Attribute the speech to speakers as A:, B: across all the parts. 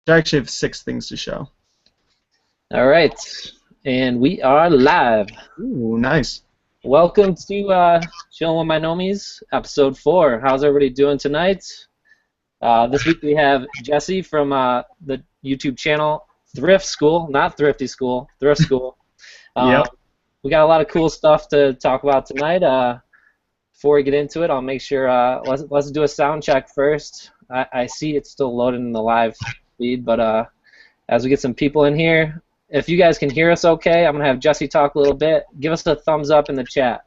A: I actually have 6 things to show.
B: All right, and we are live.
A: Ooh, nice.
B: Welcome to Chillin with my Gnomies, episode 4. How's everybody doing tonight? This week we have Jesse from the YouTube channel Thriftschool, not Thrifty School, Thriftschool.
A: Yep.
B: We got a lot of cool stuff to talk about tonight. Before we get into it, I'll make sure let's do a sound check first. I see it's still loading in the live feed, but as we get some people in here, if you guys can hear us okay, I'm going to have Jesse talk a little bit. Give us a thumbs up in the chat.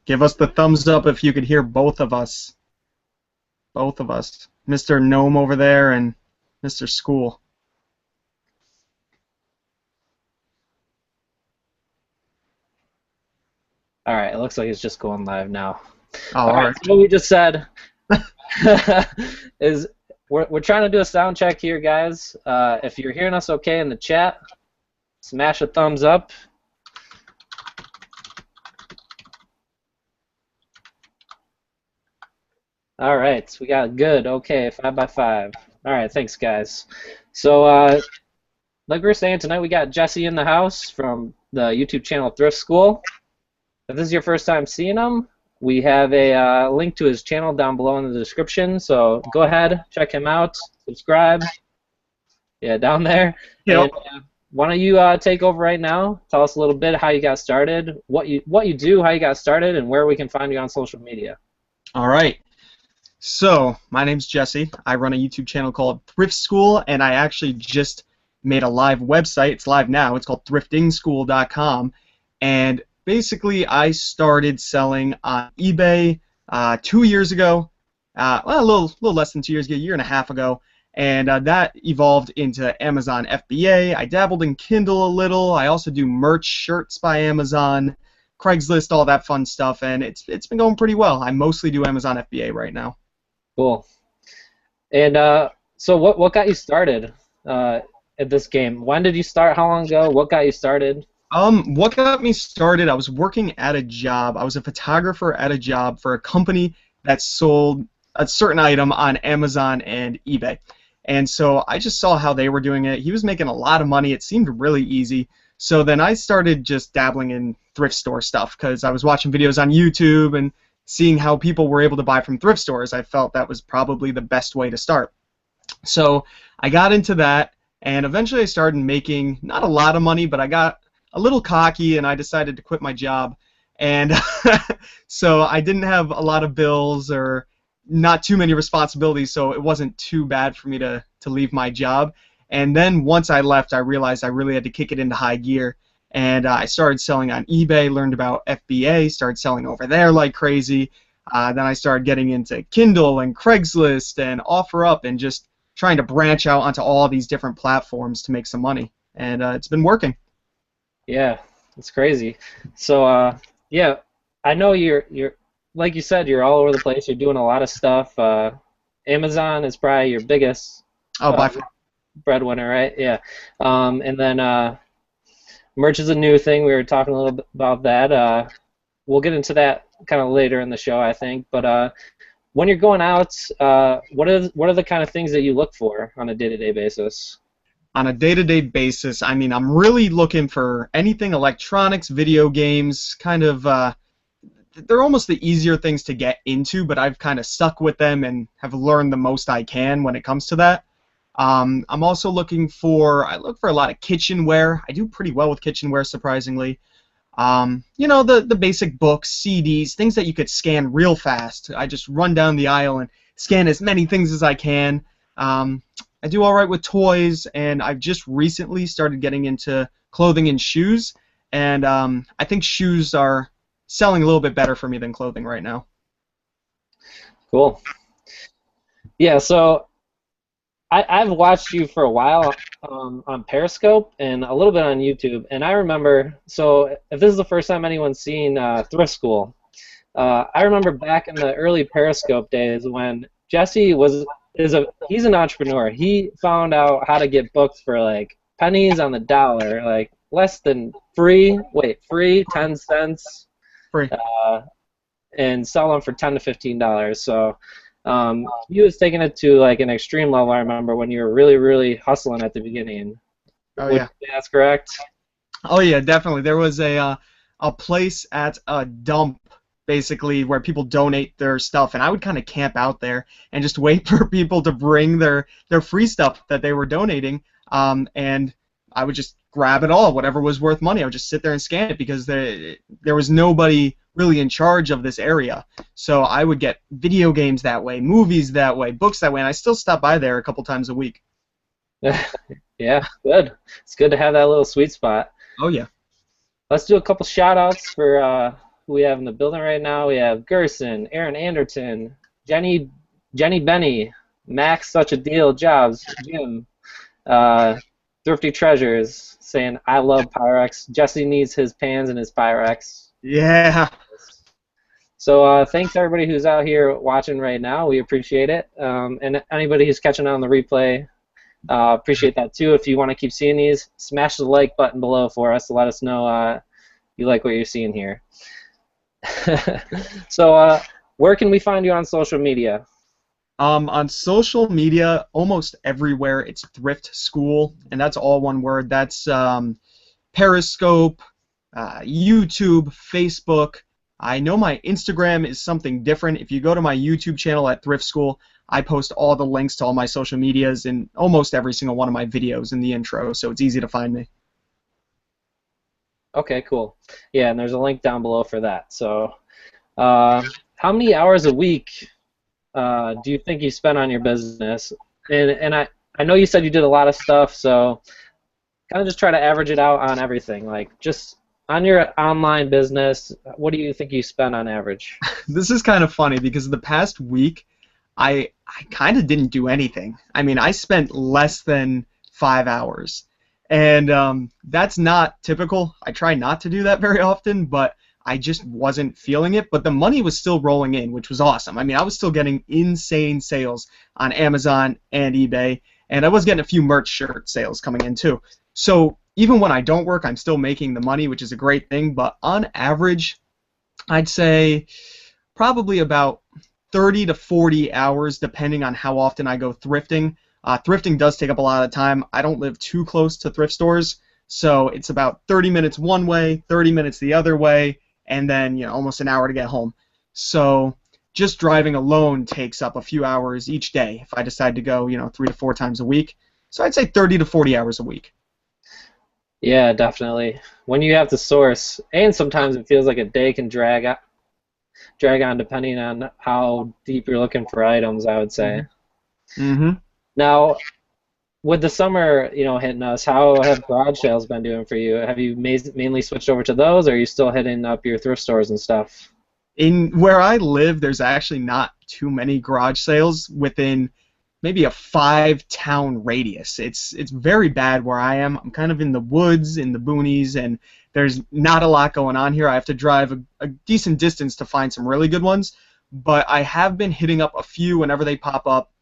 A: Give us the thumbs up if you could hear both of us. Both of us. Mr. Gnome over there and Mr. School.
B: All right, it looks like it's just going live now.
A: Oh,
B: all right. So what we just said is we're trying to do a sound check here, guys. If you're hearing us okay in the chat, smash a thumbs up. All right, we got good. Okay, 5 by 5. All right, thanks, guys. So, like we were saying, tonight we got Jesse in the house from the YouTube channel Thriftschool. If this is your first time seeing him, we have a link to his channel down below in the description, so go ahead, check him out, subscribe. Yeah, down there.
A: Yep.
B: And, why don't you take over right now? Tell us a little bit how you got started, what you do, how you got started, and where we can find you on social media.
A: All right. So, my name's Jesse. I run a YouTube channel called Thriftschool, and I actually just made a live website. It's live now. It's called thriftingschool.com, and basically, I started selling on eBay 2 years ago. Well, a little less than 2 years ago, a year and a half ago, and that evolved into Amazon FBA. I dabbled in Kindle a little. I also do merch, shirts by Amazon, Craigslist, all that fun stuff, and it's been going pretty well. I mostly do Amazon FBA right now.
B: Cool. And so, what got you started at this game? When did you start? How long ago? What got you started?
A: What got me started, I was working at a job. I was a photographer at a job for a company that sold a certain item on Amazon and eBay. And so I just saw how they were doing it. He was making a lot of money. It seemed really easy. So then I started just dabbling in thrift store stuff because I was watching videos on YouTube and seeing how people were able to buy from thrift stores. I felt that was probably the best way to start. So I got into that, and eventually I started making not a lot of money, but I got a little cocky, and I decided to quit my job. And so I didn't have a lot of bills or not too many responsibilities, so it wasn't too bad for me to leave my job. And then once I left, I realized I really had to kick it into high gear. And I started selling on eBay, learned about FBA, started selling over there like crazy. Then I started getting into Kindle and Craigslist and OfferUp and just trying to branch out onto all these different platforms to make some money. And it's been working.
B: Yeah, it's crazy. So, yeah, I know you're like you said, you're all over the place. You're doing a lot of stuff. Amazon is probably your biggest
A: By far.
B: breadwinner, right? Yeah. And then merch is a new thing. We were talking a little bit about that. We'll get into that kind of later in the show, I think. But when you're going out, what are the kind of things that you look for on a day-to-day basis?
A: On a day-to-day basis, I mean, I'm really looking for anything electronics, video games, kind of, they're almost the easier things to get into, but I've kind of stuck with them and have learned the most I can when it comes to that. I'm also I look for a lot of kitchenware. I do pretty well with kitchenware, surprisingly. You know, the basic books, CDs, things that you could scan real fast. I just run down the aisle and scan as many things as I can. I do all right with toys, and I've just recently started getting into clothing and shoes, and I think shoes are selling a little bit better for me than clothing right now.
B: Cool. Yeah, so I've watched you for a while on Periscope and a little bit on YouTube, and I remember, so if this is the first time anyone's seen Thriftschool, I remember back in the early Periscope days when Jesse he's an entrepreneur. He found out how to get books for like pennies on the dollar, like less than free, 10 cents,
A: Free.
B: and sell them for $10 to $15. So You was taking it to like an extreme level. I remember when you were really, really hustling at the beginning.
A: Oh
B: Would
A: yeah.
B: you say that's correct?
A: Oh yeah, definitely. There was a place at a dump basically where people donate their stuff, and I would kind of camp out there and just wait for people to bring their free stuff that they were donating, and I would just grab it all, whatever was worth money. I would just sit there and scan it because there was nobody really in charge of this area. So I would get video games that way, movies that way, books that way, and I still stop by there a couple times a week.
B: Yeah, good. It's good to have that little sweet spot.
A: Oh yeah.
B: Let's do a couple shout outs for who we have in the building right now. We have Gerson, Aaron Anderton, Jenny Benny, Max Such a Deal, Jobs, Jim, Thrifty Treasures saying I love Pyrex. Jesse needs his pans and his Pyrex.
A: Yeah.
B: So thanks everybody who's out here watching right now. We appreciate it. And anybody who's catching on the replay, appreciate that too. If you want to keep seeing these, smash the like button below for us to let us know you like what you're seeing here. So where can we find you on social media?
A: On social media, almost everywhere, it's Thriftschool, and that's all one word. That's Periscope, YouTube, Facebook. I know my Instagram is something different. If you go to my YouTube channel at Thriftschool, I post all the links to all my social medias in almost every single one of my videos in the intro, so it's easy to find me.
B: Okay, cool. Yeah, and there's a link down below for that. So how many hours a week do you think you spend on your business? And I know you said you did a lot of stuff, so kind of just try to average it out on everything. Like just on your online business, what do you think you spend on average?
A: This is kind of funny because the past week, I kind of didn't do anything. I mean, I spent less than 5 hours. And that's not typical. I try not to do that very often, but I just wasn't feeling it. But the money was still rolling in, which was awesome. I mean, I was still getting insane sales on Amazon and eBay, and I was getting a few merch shirt sales coming in too. So even when I don't work, I'm still making the money, which is a great thing. But on average, I'd say probably about 30 to 40 hours, depending on how often I go thrifting. Thrifting does take up a lot of time. I don't live too close to thrift stores, so it's about 30 minutes one way, 30 minutes the other way, and then almost an hour to get home. So just driving alone takes up a few hours each day if I decide to go 3 to 4 times a week. So I'd say 30 to 40 hours a week.
B: Yeah, definitely. When you have to source, and sometimes it feels like a day can drag on depending on how deep you're looking for items, I would say.
A: Mm-hmm.
B: Now, with the summer, hitting us, how have garage sales been doing for you? Have you mainly switched over to those, or are you still hitting up your thrift stores and stuff?
A: In where I live, there's actually not too many garage sales within maybe a 5-town radius. It's very bad where I am. I'm kind of in the woods, in the boonies, and there's not a lot going on here. I have to drive a decent distance to find some really good ones, but I have been hitting up a few whenever they pop up.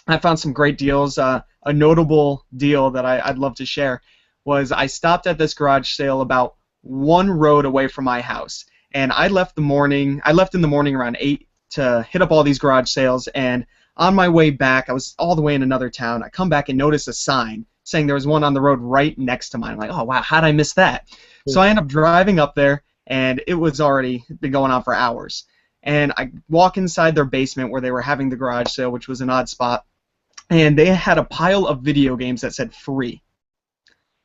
A: I found some great deals. A notable deal that I'd love to share was I stopped at this garage sale about 1 road away from my house, and I left in the morning around 8 to hit up all these garage sales, and on my way back, I was all the way in another town. I come back and notice a sign saying there was one on the road right next to mine. I'm like, oh wow, how'd I miss that? So I end up driving up there, and it was already been going on for hours. And I walk inside their basement where they were having the garage sale, which was an odd spot, and they had a pile of video games that said free.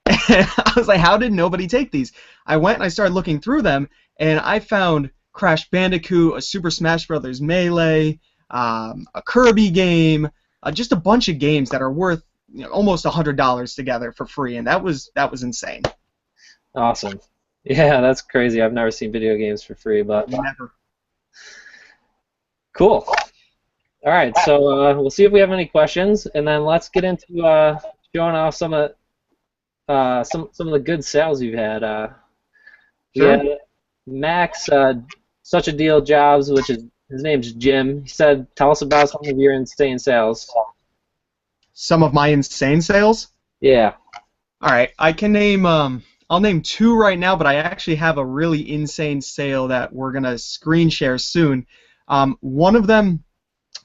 A: And I was like, how did nobody take these? I went and I started looking through them, and I found Crash Bandicoot, a Super Smash Bros. Melee, a Kirby game, just a bunch of games that are worth almost $100 together for free, and that was insane.
B: Awesome. Yeah, that's crazy. I've never seen video games for free, but
A: Never.
B: Cool. All right, so we'll see if we have any questions, and then let's get into showing off some of the good sales you've had.
A: Sure.
B: We had Max, Such a Deal Jobs, which is his name's Jim. He said, "Tell us about some of your insane sales."
A: Some of my insane sales?
B: Yeah.
A: All right, I can name. I'll name 2 right now, but I actually have a really insane sale that we're gonna screen share soon. One of them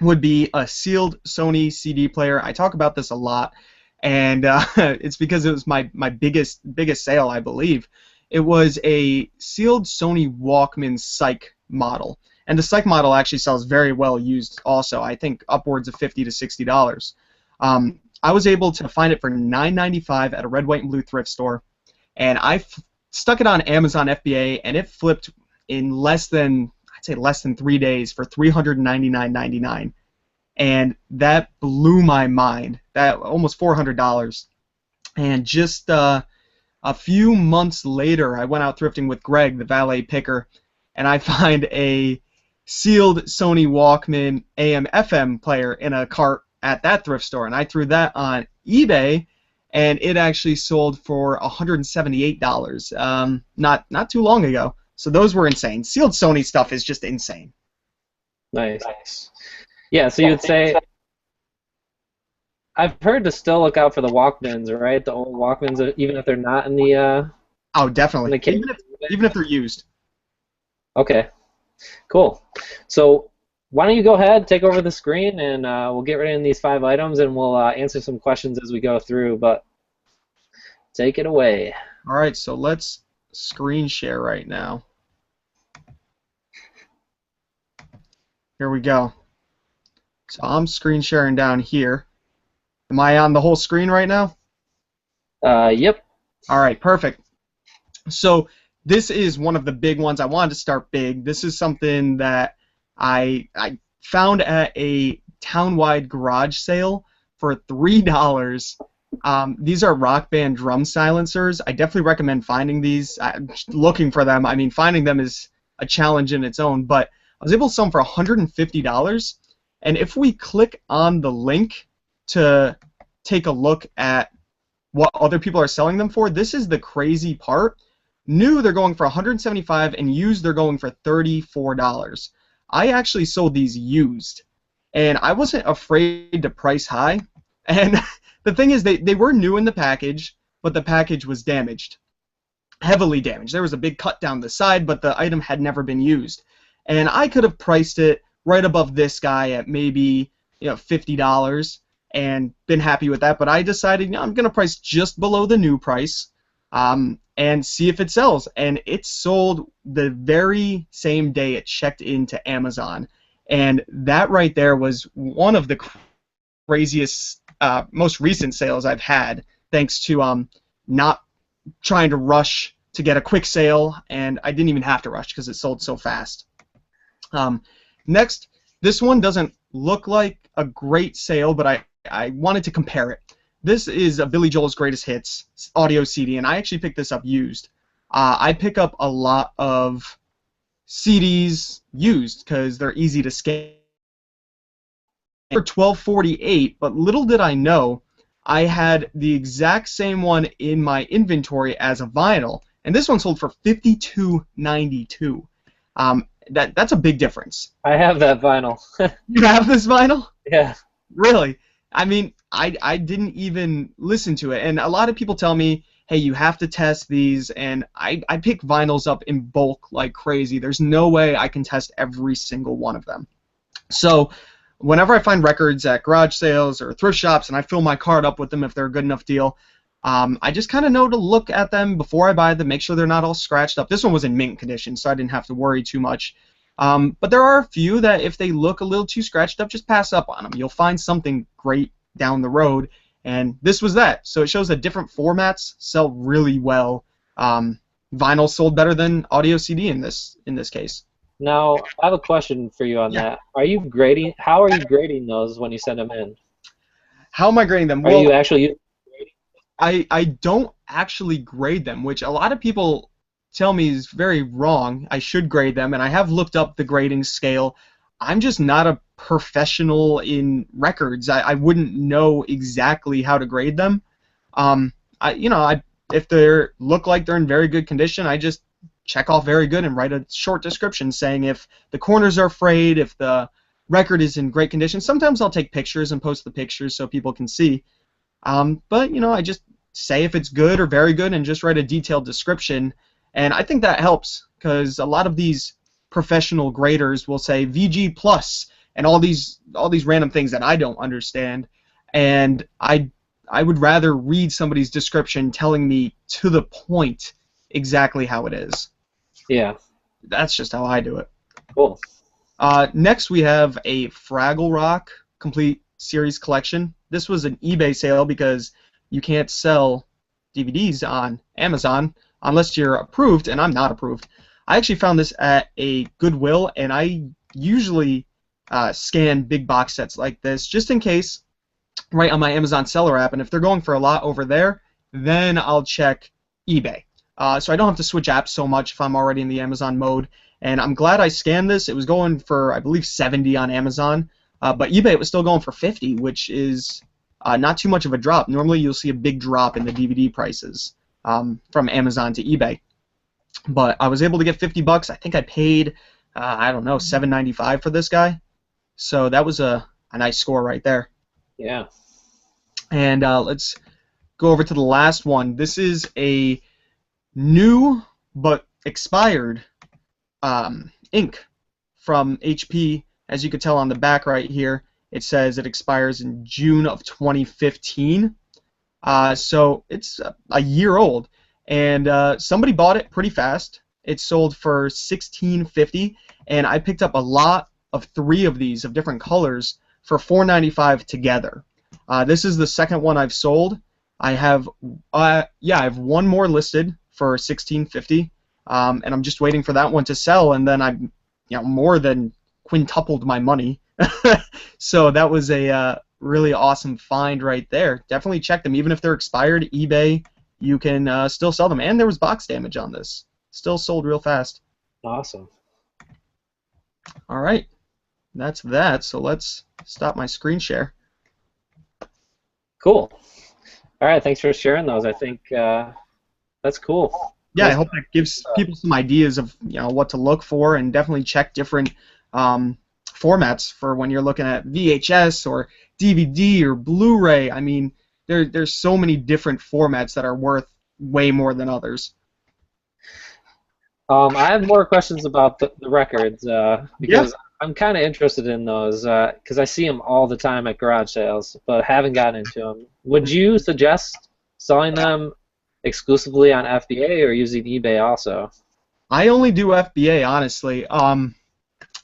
A: would be a sealed Sony CD player. I talk about this a lot, and it's because it was my biggest sale, I believe. It was a sealed Sony Walkman Psych model, and the Psych model actually sells very well used. Also, I think upwards of $50 to $60. I was able to find it for $9.95 at a red, white, and blue thrift store, and I stuck it on Amazon FBA, and it flipped in less than, I'd say, less than 3 days for $399.99. And that blew my mind. That almost $400. And just a few months later, I went out thrifting with Greg, the valet picker, and I find a sealed Sony Walkman AM/FM player in a cart at that thrift store, and I threw that on eBay, and it actually sold for $178. Not too long ago. So those were insane. Sealed Sony stuff is just insane.
B: Nice. Yeah, so you'd say, I've heard to still look out for the Walkmans, right? The old Walkmans, even if they're not in the
A: Oh, definitely.
B: in the case.
A: Even if they're used.
B: Okay, cool. So why don't you go ahead, take over the screen, and we'll get right in these 5 items, and we'll answer some questions as we go through. But take it away.
A: All right, so let's screen share right now. Here we go. So I'm screen sharing down here. Am I on the whole screen right now?
B: Yep.
A: All right, perfect. So this is one of the big ones. I wanted to start big. This is something that I found at a town-wide garage sale for $3. These are Rock Band drum silencers. I definitely recommend finding these. Looking for them. I mean, finding them is a challenge in its own, but I was able to sell them for $150. And if we click on the link to take a look at what other people are selling them for, this is the crazy part. New, they're going for $175, and used, they're going for $34. I actually sold these used, and I wasn't afraid to price high. And the thing is, they were new in the package, but the package was damaged, heavily damaged. There was a big cut down the side, but the item had never been used. And I could have priced it right above this guy at maybe $50 and been happy with that. But I decided I'm going to price just below the new price and see if it sells. And it sold the very same day it checked into Amazon. And that right there was one of the craziest, most recent sales I've had, thanks to not trying to rush to get a quick sale. And I didn't even have to rush because it sold so fast. Next, this one doesn't look like a great sale, but I wanted to compare it. This is a Billy Joel's Greatest Hits audio CD, and I actually picked this up used. I pick up a lot of CDs used because they're easy to scan. For $12.48, but little did I know, I had the exact same one in my inventory as a vinyl, and this one sold for $52.92. That's a big difference.
B: I have that vinyl.
A: You have this vinyl?
B: Yeah.
A: Really? I mean, I didn't even listen to it, and a lot of people tell me, hey, you have to test these, and I pick vinyls up in bulk like crazy. There's no way I can test every single one of them. So whenever I find records at garage sales or thrift shops and I fill my cart up with them if they're a good enough deal, I just kind of know to look at them before I buy them, make sure they're not all scratched up. This one was in mint condition, so I didn't have to worry too much. But there are a few that if they look a little too scratched up, just pass up on them. You'll find something great down the road, and this was that. So it shows that different formats sell really well. Vinyl sold better than audio CD in this case.
B: Now, I have a question for you on that. Are you grading? How are you grading those when you send them in?
A: How am I grading them?
B: Are you actually using grading?
A: I don't actually grade them, which a lot of people tell me is very wrong. I should grade them, and I have looked up the grading scale. I'm just not a professional in records. I wouldn't know exactly how to grade them. If they look like they're in very good condition, I just check off very good and write a short description saying if the corners are frayed, if the record is in great condition. Sometimes I'll take pictures and post the pictures so people can see. But I just say if it's good or very good and just write a detailed description. And I think that helps because a lot of these professional graders will say VG plus, and all these random things that I don't understand, and I would rather read somebody's description telling me to the point exactly how it is.
B: Yeah.
A: That's just how I do it.
B: Cool.
A: Next, we have a Fraggle Rock complete series collection. This was an eBay sale because you can't sell DVDs on Amazon unless you're approved, and I'm not approved. I actually found this at a Goodwill, and I usually scan big box sets like this just in case, right on my Amazon seller app, and if they're going for a lot over there, then I'll check eBay. So I don't have to switch apps so much if I'm already in the Amazon mode. And I'm glad I scanned this. It was going for, I believe, 70 on Amazon, but eBay it was still going for 50, which is not too much of a drop. Normally you'll see a big drop in the DVD prices from Amazon to eBay. But I was able to get 50 bucks. I think I paid, I don't know, $7.95 for this guy. So that was a nice score right there.
B: Yeah.
A: And let's go over to the last one. This is a new but expired ink from HP. As you can tell on the back right here, it says it expires in June of 2015. So it's a year old, and somebody bought it pretty fast. It sold for $16.50, and I picked up a lot of 3 of these of different colors for $4.95 together. This is the second one I've sold. I have I have one more listed for $16.50, and I'm just waiting for that one to sell, and then I've more than quintupled my money. So that was a really awesome find right there. Definitely check them, even if they're expired. eBay, you can still sell them, and there was box damage on this. Still sold real fast.
B: Awesome.
A: All right, that's that. So let's stop my screen share.
B: Cool. All right, thanks for sharing those. I think that's cool.
A: Yeah, I hope that gives people some ideas of what to look for, and definitely check different formats for when you're looking at VHS or DVD or Blu-ray. I mean, there's so many different formats that are worth way more than others.
B: I have more questions about the records because I'm kind of interested in those because I see them all the time at garage sales, but haven't gotten into them. Would you suggest selling them exclusively on FBA or using eBay also?
A: I only do FBA, honestly.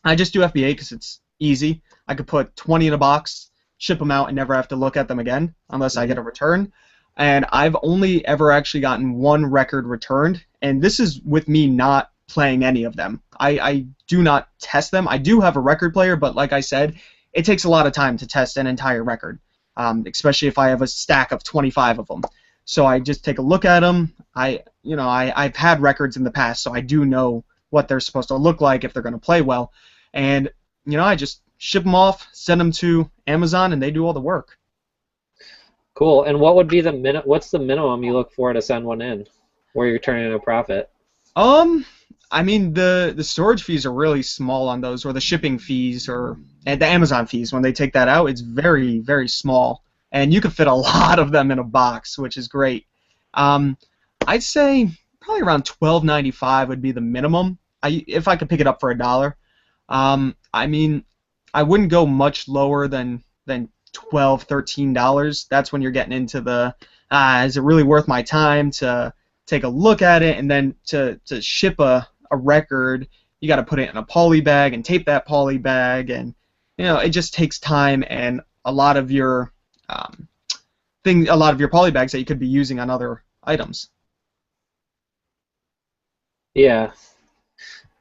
A: I just do FBA because it's easy. I could put 20 in a box, ship them out, and never have to look at them again unless I get a return. And I've only ever actually gotten one record returned, and this is with me not playing any of them. I do not test them. I do have a record player, but like I said, it takes a lot of time to test an entire record, especially if I have a stack of 25 of them. So I just take a look at them. I've had records in the past, so I do know what they're supposed to look like if they're going to play well. And I just ship them off, send them to Amazon, and they do all the work.
B: Cool. And what would be what's the minimum you look for to send one in, where you're turning a profit?
A: I mean, the storage fees are really small on those, or the shipping fees, or the Amazon fees. When they take that out, it's very, very small, and you can fit a lot of them in a box, which is great. I'd say probably around $12.95 would be the minimum. If I could pick it up for $1. I mean, I wouldn't go much lower than $12, $13. That's when you're getting into the is it really worth my time to take a look at it, and then to ship a record, you got to put it in a poly bag and tape that poly bag, and it just takes time and a lot of your poly bags that you could be using on other items.
B: Yeah,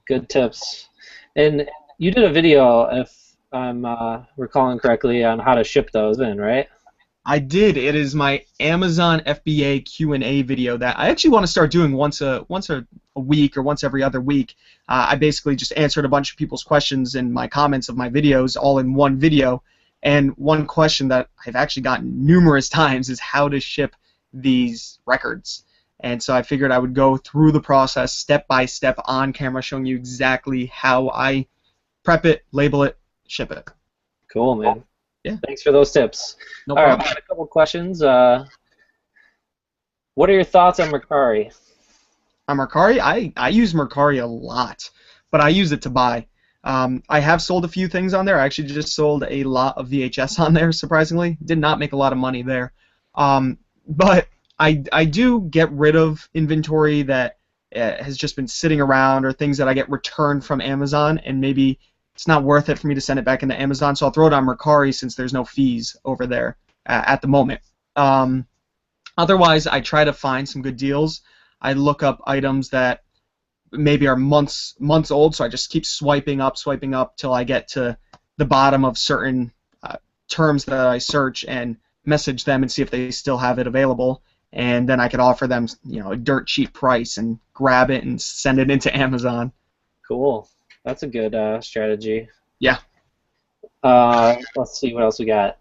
B: good tips. And you did a video, if I'm recalling correctly, on how to ship those in, right?
A: I did. It is my Amazon FBA Q&A video that I actually want to start doing once a week or once every other week. I basically just answered a bunch of people's questions in my comments of my videos all in one video. And one question that I've actually gotten numerous times is how to ship these records. And so I figured I would go through the process step by step on camera, showing you exactly how I prep it, label it, ship it.
B: Cool, man.
A: Yeah.
B: Thanks for those tips.
A: No
B: All
A: problem.
B: right, I've got a couple questions. What are your thoughts on Mercari?
A: On Mercari, I use Mercari a lot, but I use it to buy. I have sold a few things on there. I actually just sold a lot of VHS on there, surprisingly. Did not make a lot of money there. But I do get rid of inventory that has just been sitting around, or things that I get returned from Amazon, and maybe it's not worth it for me to send it back into Amazon, so I'll throw it on Mercari since there's no fees over there at the moment. Otherwise, I try to find some good deals. I look up items that maybe are months old, so I just keep swiping up till I get to the bottom of certain terms that I search and message them and see if they still have it available, and then I could offer them, a dirt cheap price and grab it and send it into Amazon.
B: Cool. That's a good strategy.
A: Yeah.
B: Let's see what else we got.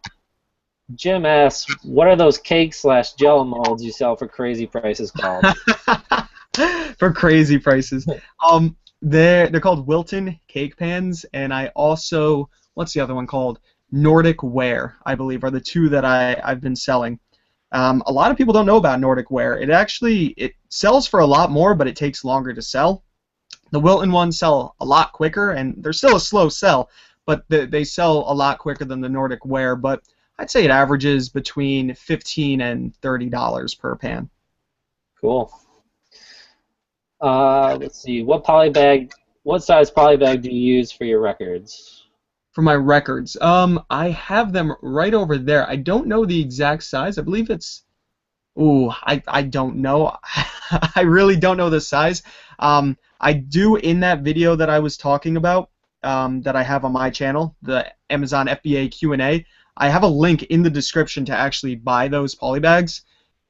B: Jim asks, what are those cake/jello molds you sell for crazy prices called?
A: For crazy prices. They're called Wilton cake pans, and I also, what's the other one called? Nordic Ware, I believe, are the two that I've been selling. A lot of people don't know about Nordic Ware. It sells for a lot more, but it takes longer to sell. The Wilton ones sell a lot quicker, and they're still a slow sell, but they sell a lot quicker than the Nordic Ware. But I'd say it averages between $15 and $30 per pan.
B: Cool. Let's see. What size poly bag do you use for your records?
A: For my records, I have them right over there. I don't know the exact size. I believe it's. Ooh, I don't know. I really don't know the size. I do, in that video that I was talking about, that I have on my channel, the Amazon FBA Q&A. I have a link in the description to actually buy those polybags,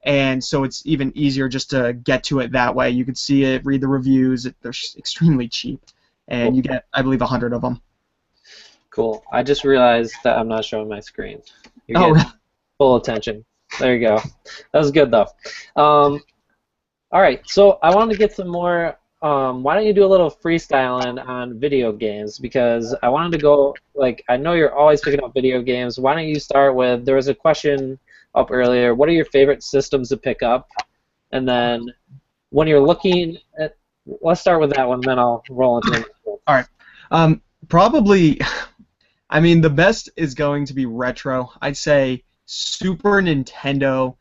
A: and so it's even easier just to get to it that way. You can see it, read the reviews. They're extremely cheap, and
B: Cool.
A: you get, I believe, 100 of them.
B: Cool. I just realized that I'm not showing my screen. You're
A: Oh,
B: getting full attention. There you go. That was good, though. All right, so I wanted to get some more. Why don't you do a little freestyling on video games? Because I wanted to go, I know you're always picking up video games. Why don't you start with, there was a question up earlier, what are your favorite systems to pick up? And then when you're looking at, let's start with that one, then I'll roll into the next one.
A: all right. Probably, I mean, the best is going to be retro. I'd say Super Nintendo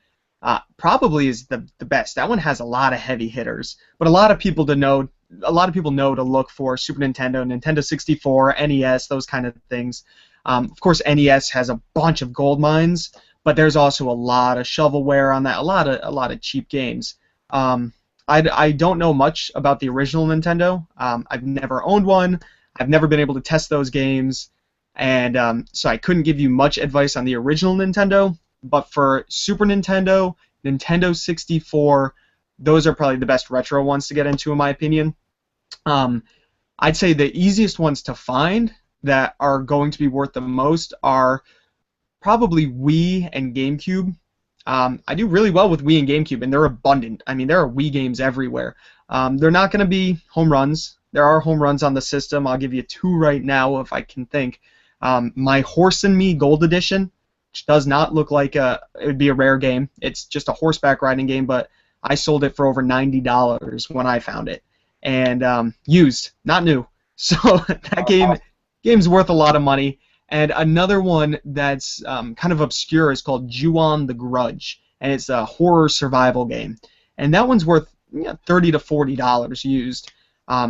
A: probably is the best. That one has a lot of heavy hitters, but a lot of people know to look for Super Nintendo, Nintendo 64, NES, those kind of things. Of course, NES has a bunch of gold mines, but there's also a lot of shovelware on that, a lot of cheap games. I don't know much about the original Nintendo. I've never owned one. I've never been able to test those games, and so I couldn't give you much advice on the original Nintendo. But for Super Nintendo, Nintendo 64, those are probably the best retro ones to get into, in my opinion. I'd say the easiest ones to find that are going to be worth the most are probably Wii and GameCube. I do really well with Wii and GameCube, and they're abundant. I mean, there are Wii games everywhere. They're not going to be home runs. There are home runs on the system. I'll give you two right now if I can think. My Horse and Me Gold Edition, which does not look like it would be a rare game. It's just a horseback riding game, but I sold it for over $90 when I found it, and used, not new. So that game's worth a lot of money. And another one that's kind of obscure is called Ju-On the Grudge, and it's a horror survival game, and that one's worth $30 to $40 used.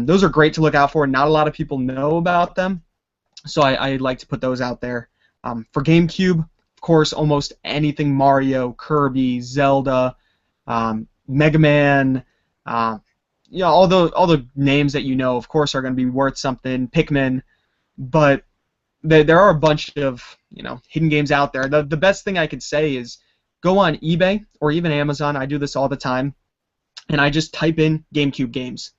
A: Those are great to look out for. Not a lot of people know about them, so I like to put those out there. For GameCube, of course, almost anything Mario, Kirby, Zelda, Mega Man, all the names that you know, of course, are going to be worth something. Pikmin, but there are a bunch of hidden games out there. The best thing I could say is go on eBay or even Amazon. I do this all the time, and I just type in GameCube games,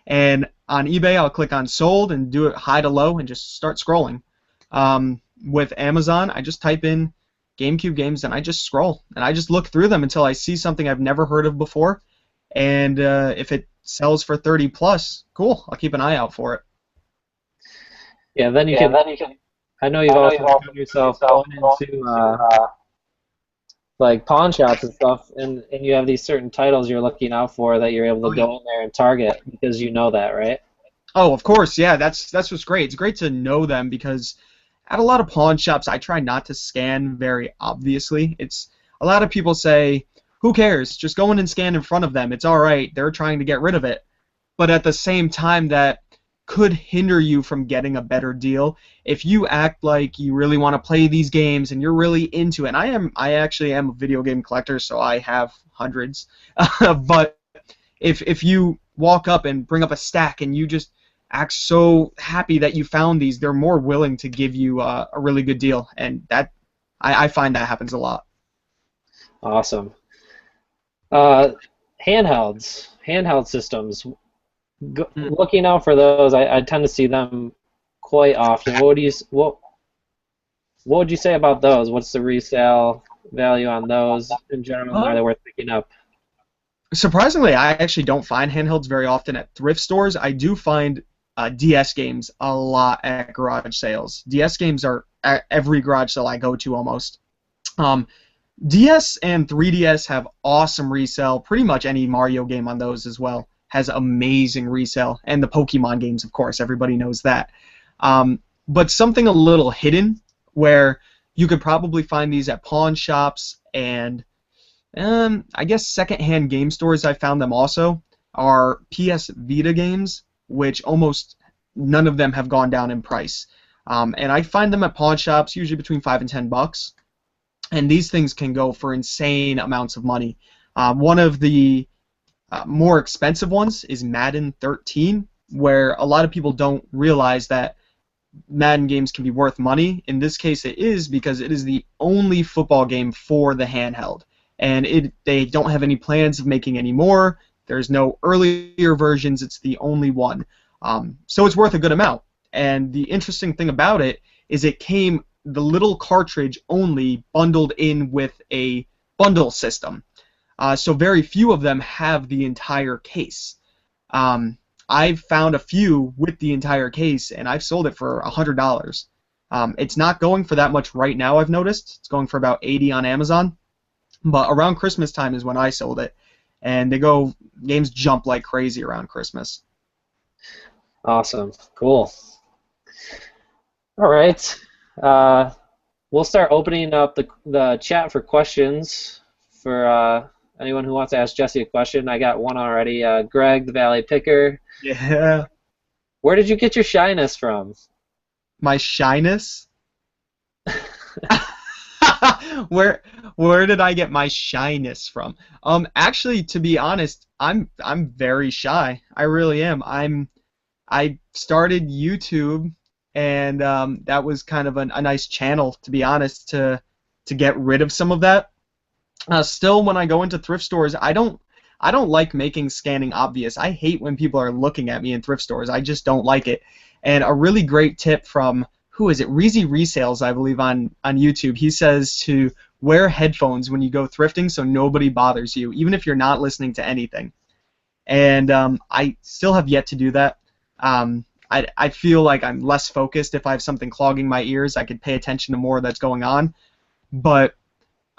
A: and on eBay I'll click on sold and do it high to low and just start scrolling. With Amazon, I just type in GameCube games and I just scroll and I just look through them until I see something I've never heard of before, and if it sells for 30 plus, cool, I'll keep an eye out for it.
B: Yeah, then you can. I know you've also found yourself going into pawn shops and stuff, and you have these certain titles you're looking out for that you're able to go in there and target because you know that, right?
A: Oh, of course, yeah. That's what's great. It's great to know them because at a lot of pawn shops, I try not to scan very obviously. It's a lot of people say, "Who cares? Just go in and scan in front of them. It's all right. They're trying to get rid of it." But at the same time, that could hinder you from getting a better deal if you act like you really want to play these games and you're really into it. And I actually am a video game collector, so I have hundreds. But if you walk up and bring up a stack and you just act so happy that you found these, they're more willing to give you a really good deal, and that I find that happens a lot.
B: Awesome. Handheld systems. Looking out for those, I tend to see them quite often. What would you say about those? What's the resale value on those in general? And are they worth picking up?
A: Surprisingly, I actually don't find handhelds very often at thrift stores. I do find DS games a lot at garage sales. DS games are at every garage sale I go to almost. Um, DS and 3DS have awesome resale. Pretty much any Mario game on those as well has amazing resale. And the Pokemon games, of course, everybody knows that. But something a little hidden where you could probably find these at pawn shops and I guess secondhand game stores. I found them also are PS Vita games, which almost none of them have gone down in price. And I find them at pawn shops usually between $5 and $10. And these things can go for insane amounts of money. One of the more expensive ones is Madden 13, where a lot of people don't realize that Madden games can be worth money. In this case, it is because it is the only football game for the handheld. And they don't have any plans of making any more. There's no earlier versions. It's the only one. So it's worth a good amount. And the interesting thing about it is it came the little cartridge only bundled in with a bundle system. So very few of them have the entire case. I've found a few with the entire case, and I've sold it for $100. It's not going for that much right now, I've noticed. It's going for about $80 on Amazon. But around Christmas time is when I sold it. And games jump like crazy around Christmas.
B: Awesome. Cool. All right. We'll start opening up the chat for questions for anyone who wants to ask Jesse a question. I got one already. Greg, the Valley Picker.
A: Yeah.
B: Where did you get your shyness from?
A: My shyness? Where did I get my shyness from? Actually, to be honest, I'm very shy. I really am. I started YouTube, and that was kind of a nice channel, to be honest, to get rid of some of that. Still, when I go into thrift stores, I don't like making scanning obvious. I hate when people are looking at me in thrift stores. I just don't like it. And a really great tip from who is it? Reezy Resales, I believe, on YouTube. He says to wear headphones when you go thrifting so nobody bothers you, even if you're not listening to anything. And I still have yet to do that. I feel like I'm less focused if I have something clogging my ears. I could pay attention to more that's going on. But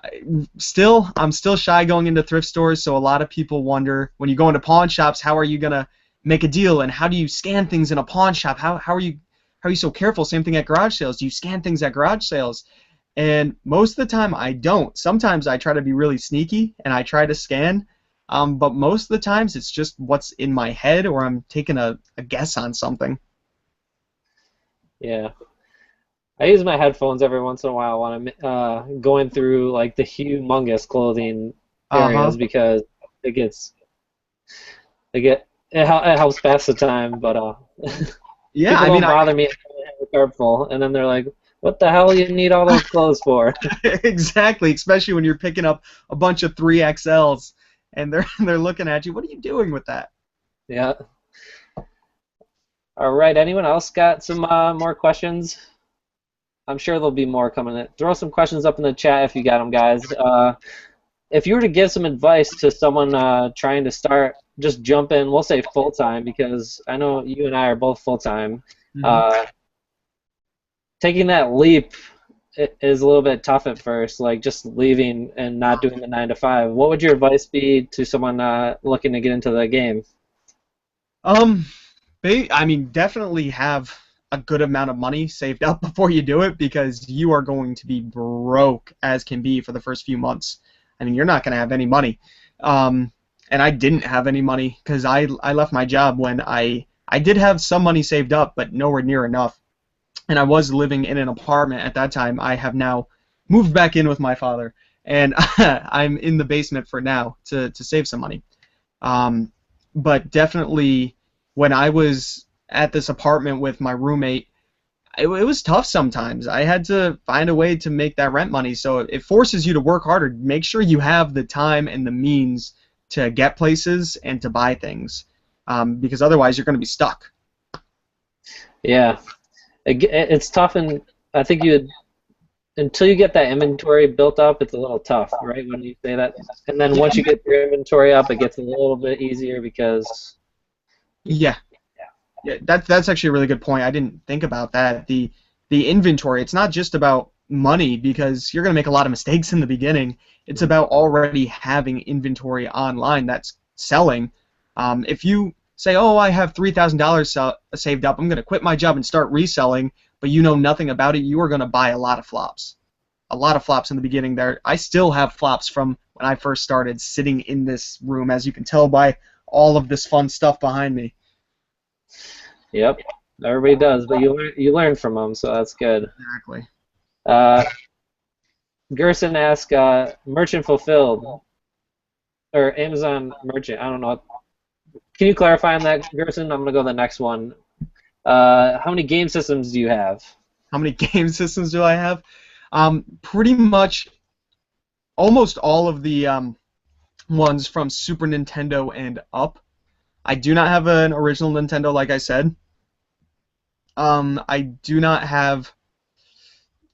A: I'm still shy going into thrift stores, so a lot of people wonder, when you go into pawn shops, how are you going to make a deal, and how do you scan things in a pawn shop? How are you so careful? Same thing at garage sales. Do you scan things at garage sales? And most of the time I don't. Sometimes I try to be really sneaky and I try to scan, but most of the times it's just what's in my head, or I'm taking a guess on something.
B: Yeah. I use my headphones every once in a while when I'm going through like the humongous clothing areas because it helps pass the time, but
A: yeah,
B: people don't bother me if I have a cart full, and then they're like, "What the hell you need all those clothes for?"
A: Exactly, especially when you're picking up a bunch of 3XLs and they're looking at you. What are you doing with that?
B: Yeah. All right. Anyone else got some more questions? I'm sure there'll be more coming in. Throw some questions up in the chat if you got them, guys. If you were to give some advice to someone trying to start, just jump in, we'll say full-time, because I know you and I are both full-time.
A: Mm-hmm.
B: Taking that leap is a little bit tough at first, like just leaving and not doing the 9 to 5. What would your advice be to someone looking to get into the game?
A: I mean, definitely have a good amount of money saved up before you do it because you are going to be broke as can be for the first few months. I mean, you're not going to have any money. And I didn't have any money because I left my job when I did have some money saved up, but nowhere near enough. And I was living in an apartment at that time. I have now moved back in with my father, and I'm in the basement for now to save some money. But definitely, when I was at this apartment with my roommate, it was tough sometimes. I had to find a way to make that rent money, so it forces you to work harder. Make sure you have the time and the means to get places and to buy things, because otherwise you're going to be stuck.
B: Yeah, it's tough, and I think until you get that inventory built up, it's a little tough, right? When you say that, and then once you get your inventory up, it gets a little bit easier because.
A: Yeah. Yeah, that's actually a really good point. I didn't think about that. The inventory, it's not just about money because you're going to make a lot of mistakes in the beginning. It's about already having inventory online that's selling. If you say, oh, I have $3,000 saved up, I'm going to quit my job and start reselling, but you know nothing about it, you are going to buy a lot of flops. A lot of flops in the beginning there. I still have flops from when I first started sitting in this room, as you can tell by all of this fun stuff behind me.
B: Yep, everybody does, but you learn from them, so that's good.
A: Exactly.
B: Gerson asked, merchant fulfilled, or Amazon merchant, I don't know. Can you clarify on that, Gerson? I'm going to go to the next one. How many game systems do you have?
A: How many game systems do I have? Pretty much almost all of the ones from Super Nintendo and up. I do not have an original Nintendo, like I said. I do not have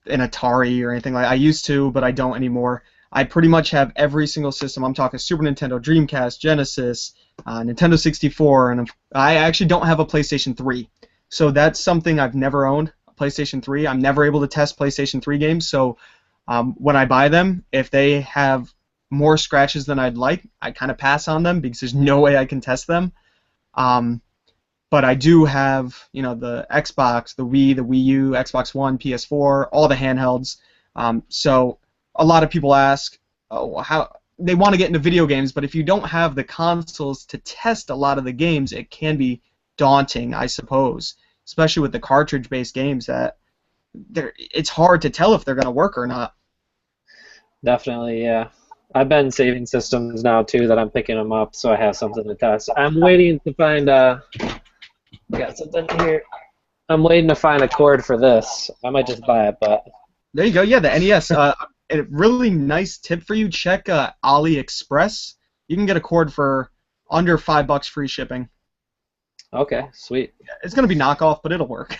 A: an Atari or anything like that. I used to, but I don't anymore. I pretty much have every single system. I'm talking Super Nintendo, Dreamcast, Genesis, Nintendo 64, and I actually don't have a PlayStation 3. So that's something I've never owned, a PlayStation 3. I'm never able to test PlayStation 3 games, so when I buy them, if they have more scratches than I'd like, I kind of pass on them because there's no way I can test them. But I do have, the Xbox, the Wii, the Wii U, Xbox One, PS4, all the handhelds. So a lot of people ask, oh, how they want to get into video games, but if you don't have the consoles to test a lot of the games, it can be daunting, I suppose, especially with the cartridge-based games that it's hard to tell if they're going to work or not.
B: Definitely, yeah. I've been saving systems now too that I'm picking them up, so I have something to test. I'm waiting to find. Got something here. I'm waiting to find a cord for this. I might just buy it, but.
A: There you go. Yeah, the NES. A really nice tip for you. Check AliExpress. You can get a cord for under $5 free shipping.
B: Okay, sweet.
A: It's gonna be knockoff, but it'll work.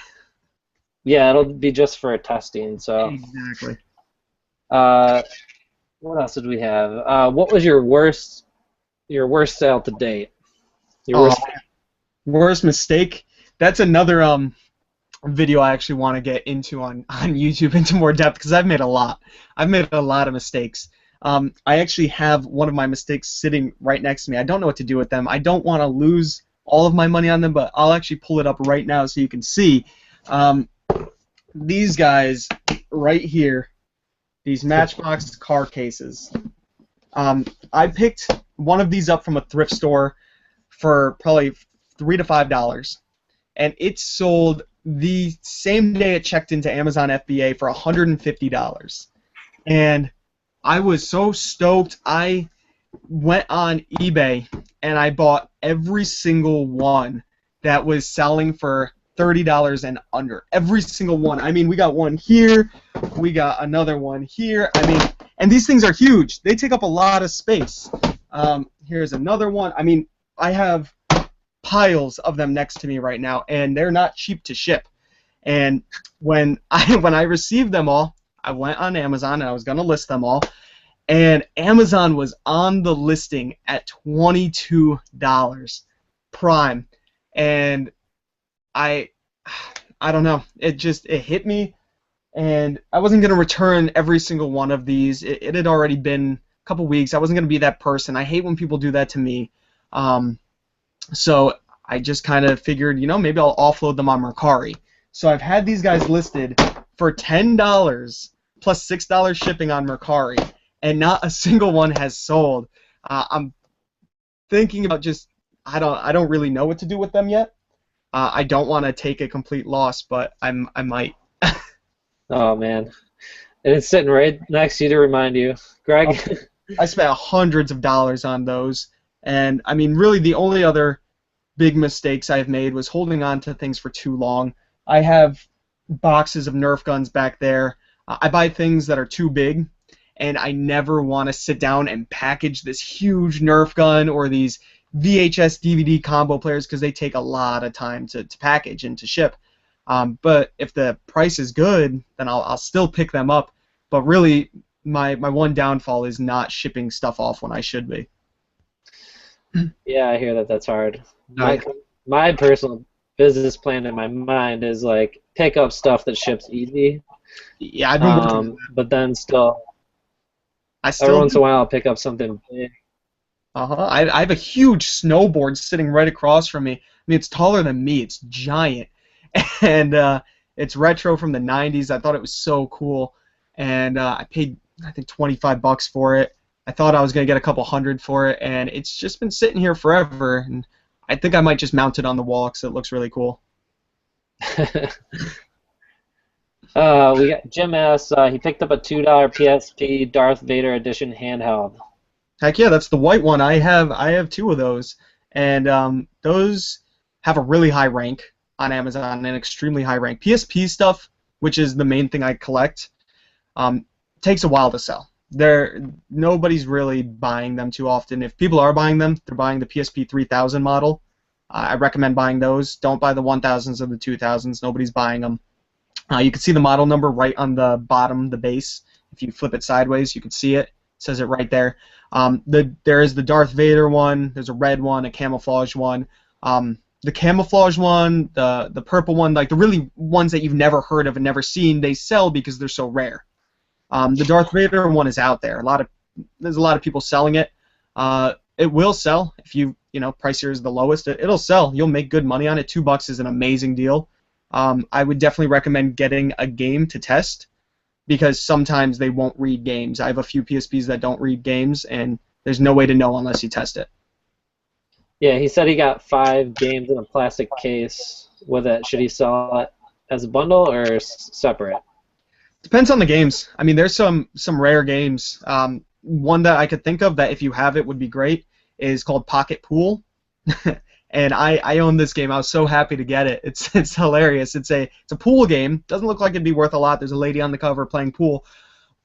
B: Yeah, it'll be just for testing. So.
A: Exactly.
B: What else did we have? What was your worst sale to date?
A: Worst mistake? That's another video I actually want to get into on YouTube into more depth because I've made a lot. I've made a lot of mistakes. I actually have one of my mistakes sitting right next to me. I don't know what to do with them. I don't want to lose all of my money on them, but I'll actually pull it up right now so you can see. These guys right here. These Matchbox car cases. I picked one of these up from a thrift store for probably $3 to $5, and it sold the same day it checked into Amazon FBA for $150. And I was so stoked. I went on eBay and I bought every single one that was selling for $30 and under. Every single one. I mean, we got one here. We got another one here. I mean, and these things are huge. They take up a lot of space. Here's another one. I mean, I have piles of them next to me right now, and they're not cheap to ship. And when I received them all, I went on Amazon and I was gonna list them all, and Amazon was on the listing at $22 Prime, and I don't know. It hit me, and I wasn't gonna return every single one of these. It had already been a couple weeks. I wasn't gonna be that person. I hate when people do that to me. So I just kind of figured, maybe I'll offload them on Mercari. So I've had these guys listed for $10 plus $6 shipping on Mercari, and not a single one has sold. I'm thinking about I don't really know what to do with them yet. I don't want to take a complete loss, but I might.
B: Oh man, and it's sitting right next to you to remind you, Greg.
A: I spent hundreds of dollars on those, and I mean, really, the only other big mistakes I've made was holding on to things for too long. I have boxes of Nerf guns back there. I buy things that are too big, and I never want to sit down and package this huge Nerf gun or these VHS DVD combo players because they take a lot of time to package and to ship. But if the price is good, then I'll still pick them up. But really, my one downfall is not shipping stuff off when I should be.
B: Yeah, I hear that. That's hard. My personal business plan in my mind is like pick up stuff that ships easy.
A: Yeah, I've been working on that.
B: But then still, every once in a while, I'll pick up something big.
A: I have a huge snowboard sitting right across from me. I mean, it's taller than me. It's giant, and it's retro from the '90s. I thought it was so cool, and I paid I think $25 for it. I thought I was gonna get a couple hundred for it, and it's just been sitting here forever. And I think I might just mount it on the wall because it looks really cool.
B: We got Jim asks, he picked up a $2 PSP Darth Vader edition handheld.
A: Heck yeah, that's the white one. I have two of those, and those have a really high rank on Amazon, an extremely high rank. PSP stuff, which is the main thing I collect, takes a while to sell. Nobody's really buying them too often. If people are buying them, they're buying the PSP 3000 model. I recommend buying those. Don't buy the 1000s or the 2000s. Nobody's buying them. You can see the model number right on the bottom, the base. If you flip it sideways, you can see it. It says it right there. There is the Darth Vader one. There's a red one, a camouflage one. The camouflage one, the purple one, like the really ones that you've never heard of and never seen, they sell because they're so rare. The Darth Vader one is out there. There's a lot of people selling it. It will sell if price here is the lowest. It'll sell. You'll make good money on it. $2 is an amazing deal. I would definitely recommend getting a game to test because sometimes they won't read games. I have a few PSPs that don't read games, and there's no way to know unless you test it.
B: Yeah, he said he got 5 games in a plastic case with it. Should he sell it as a bundle or separate?
A: Depends on the games. I mean, there's some rare games. One that I could think of that if you have it would be great is called Pocket Pool. And I own this game. I was so happy to get it. It's hilarious. It's a pool game. Doesn't look like it'd be worth a lot. There's a lady on the cover playing pool.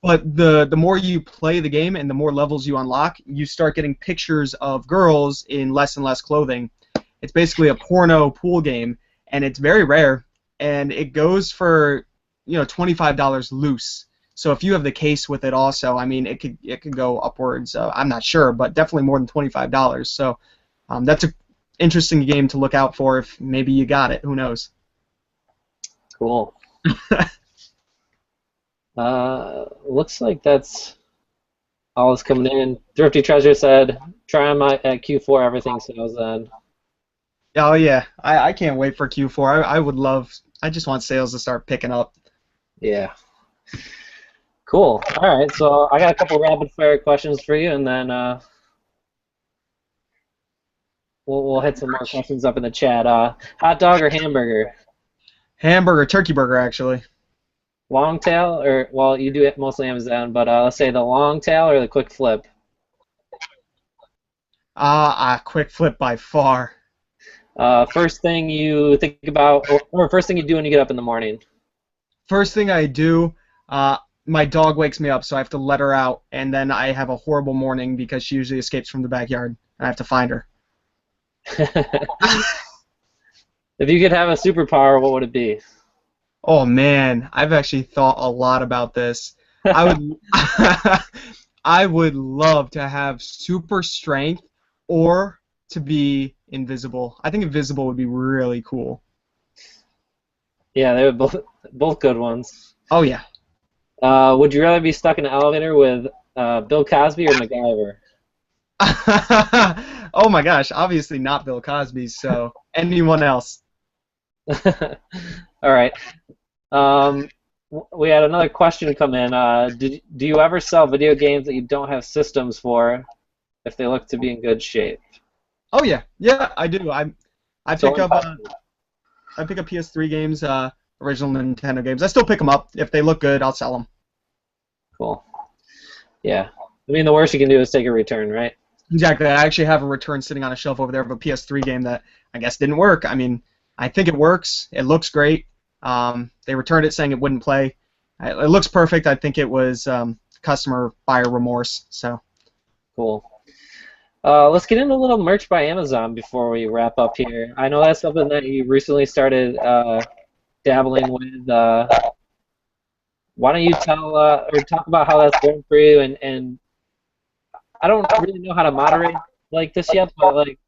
A: But the more you play the game and the more levels you unlock, you start getting pictures of girls in less and less clothing. It's basically a porno pool game, and it's very rare. And it goes for $25 loose. So if you have the case with it also, I mean, it could go upwards. I'm not sure, but definitely more than $25. So that's a interesting game to look out for if maybe you got it. Who knows?
B: Cool. Looks like that's all is coming in. Thrifty Treasure said, try them at Q4, everything sells then.
A: Oh, yeah. I can't wait for Q4. I just want sales to start picking up.
B: Yeah. Cool. All right, so I got a couple rapid fire questions for you, and then we'll hit some more questions up in the chat. Hot dog or hamburger?
A: Hamburger, turkey burger, actually.
B: Long tail, or, well, you do it mostly Amazon, but let's say the long tail or the quick flip?
A: Quick flip by far.
B: First thing you think about, or first thing you do when you get up in the morning?
A: First thing I do, my dog wakes me up, so I have to let her out, and then I have a horrible morning because she usually escapes from the backyard, and I have to find her.
B: If you could have a superpower, what would it be?
A: Oh man, I've actually thought a lot about this. I would love to have super strength or to be invisible. I think invisible would be really cool.
B: Yeah, they were both good ones.
A: Oh yeah.
B: Would you rather be stuck in an elevator with Bill Cosby or MacGyver?
A: Oh my gosh, obviously not Bill Cosby, so anyone else.
B: All right. Um, we had another question come in. Do you ever sell video games that you don't have systems for if they look to be in good shape?
A: Oh yeah, yeah, I do. I
B: So
A: pick
B: one
A: up
B: question.
A: I pick up PS3 games, original Nintendo games. I still pick them up. If they look good, I'll sell them.
B: Cool. Yeah. I mean, the worst you can do is take a return, right?
A: Exactly. I actually have a return sitting on a shelf over there of a PS3 game that I guess didn't work. I mean, I think it works. It looks great. They returned it saying it wouldn't play. It looks perfect. I think it was customer buyer remorse. So
B: Cool. Let's get into a little merch by Amazon before we wrap up here. I know that's something that you recently started dabbling with. Why don't you tell or talk about how that's going for you? And I don't really know how to moderate like this yet, but like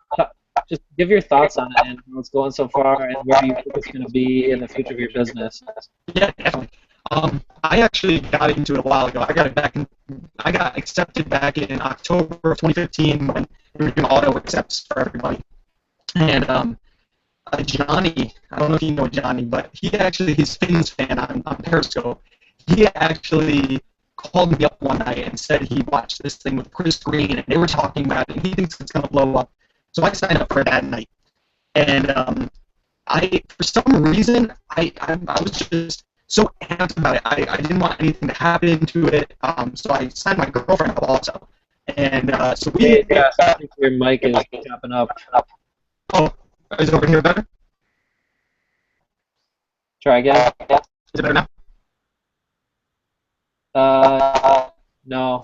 B: just give your thoughts on it and how it's going so far and where you think it's going to be in the future of your business.
A: yeah, definitely. I actually got into it a while ago. I got accepted back in October of 2015 when we were doing auto accepts for everybody. And Johnny, I don't know if you know Johnny, but he's Finn's fan on Periscope. He actually called me up one night and said he watched this thing with Chris Green and they were talking about it and he thinks it's going to blow up. So I signed up for that night. And for some reason, I was just so amped about it. I didn't want anything to happen to it. So I signed my girlfriend up also. And so
B: Hey, Josh, I think your mic is chopping up.
A: oh, is it over here better?
B: Try again.
A: Is it better now?
B: No.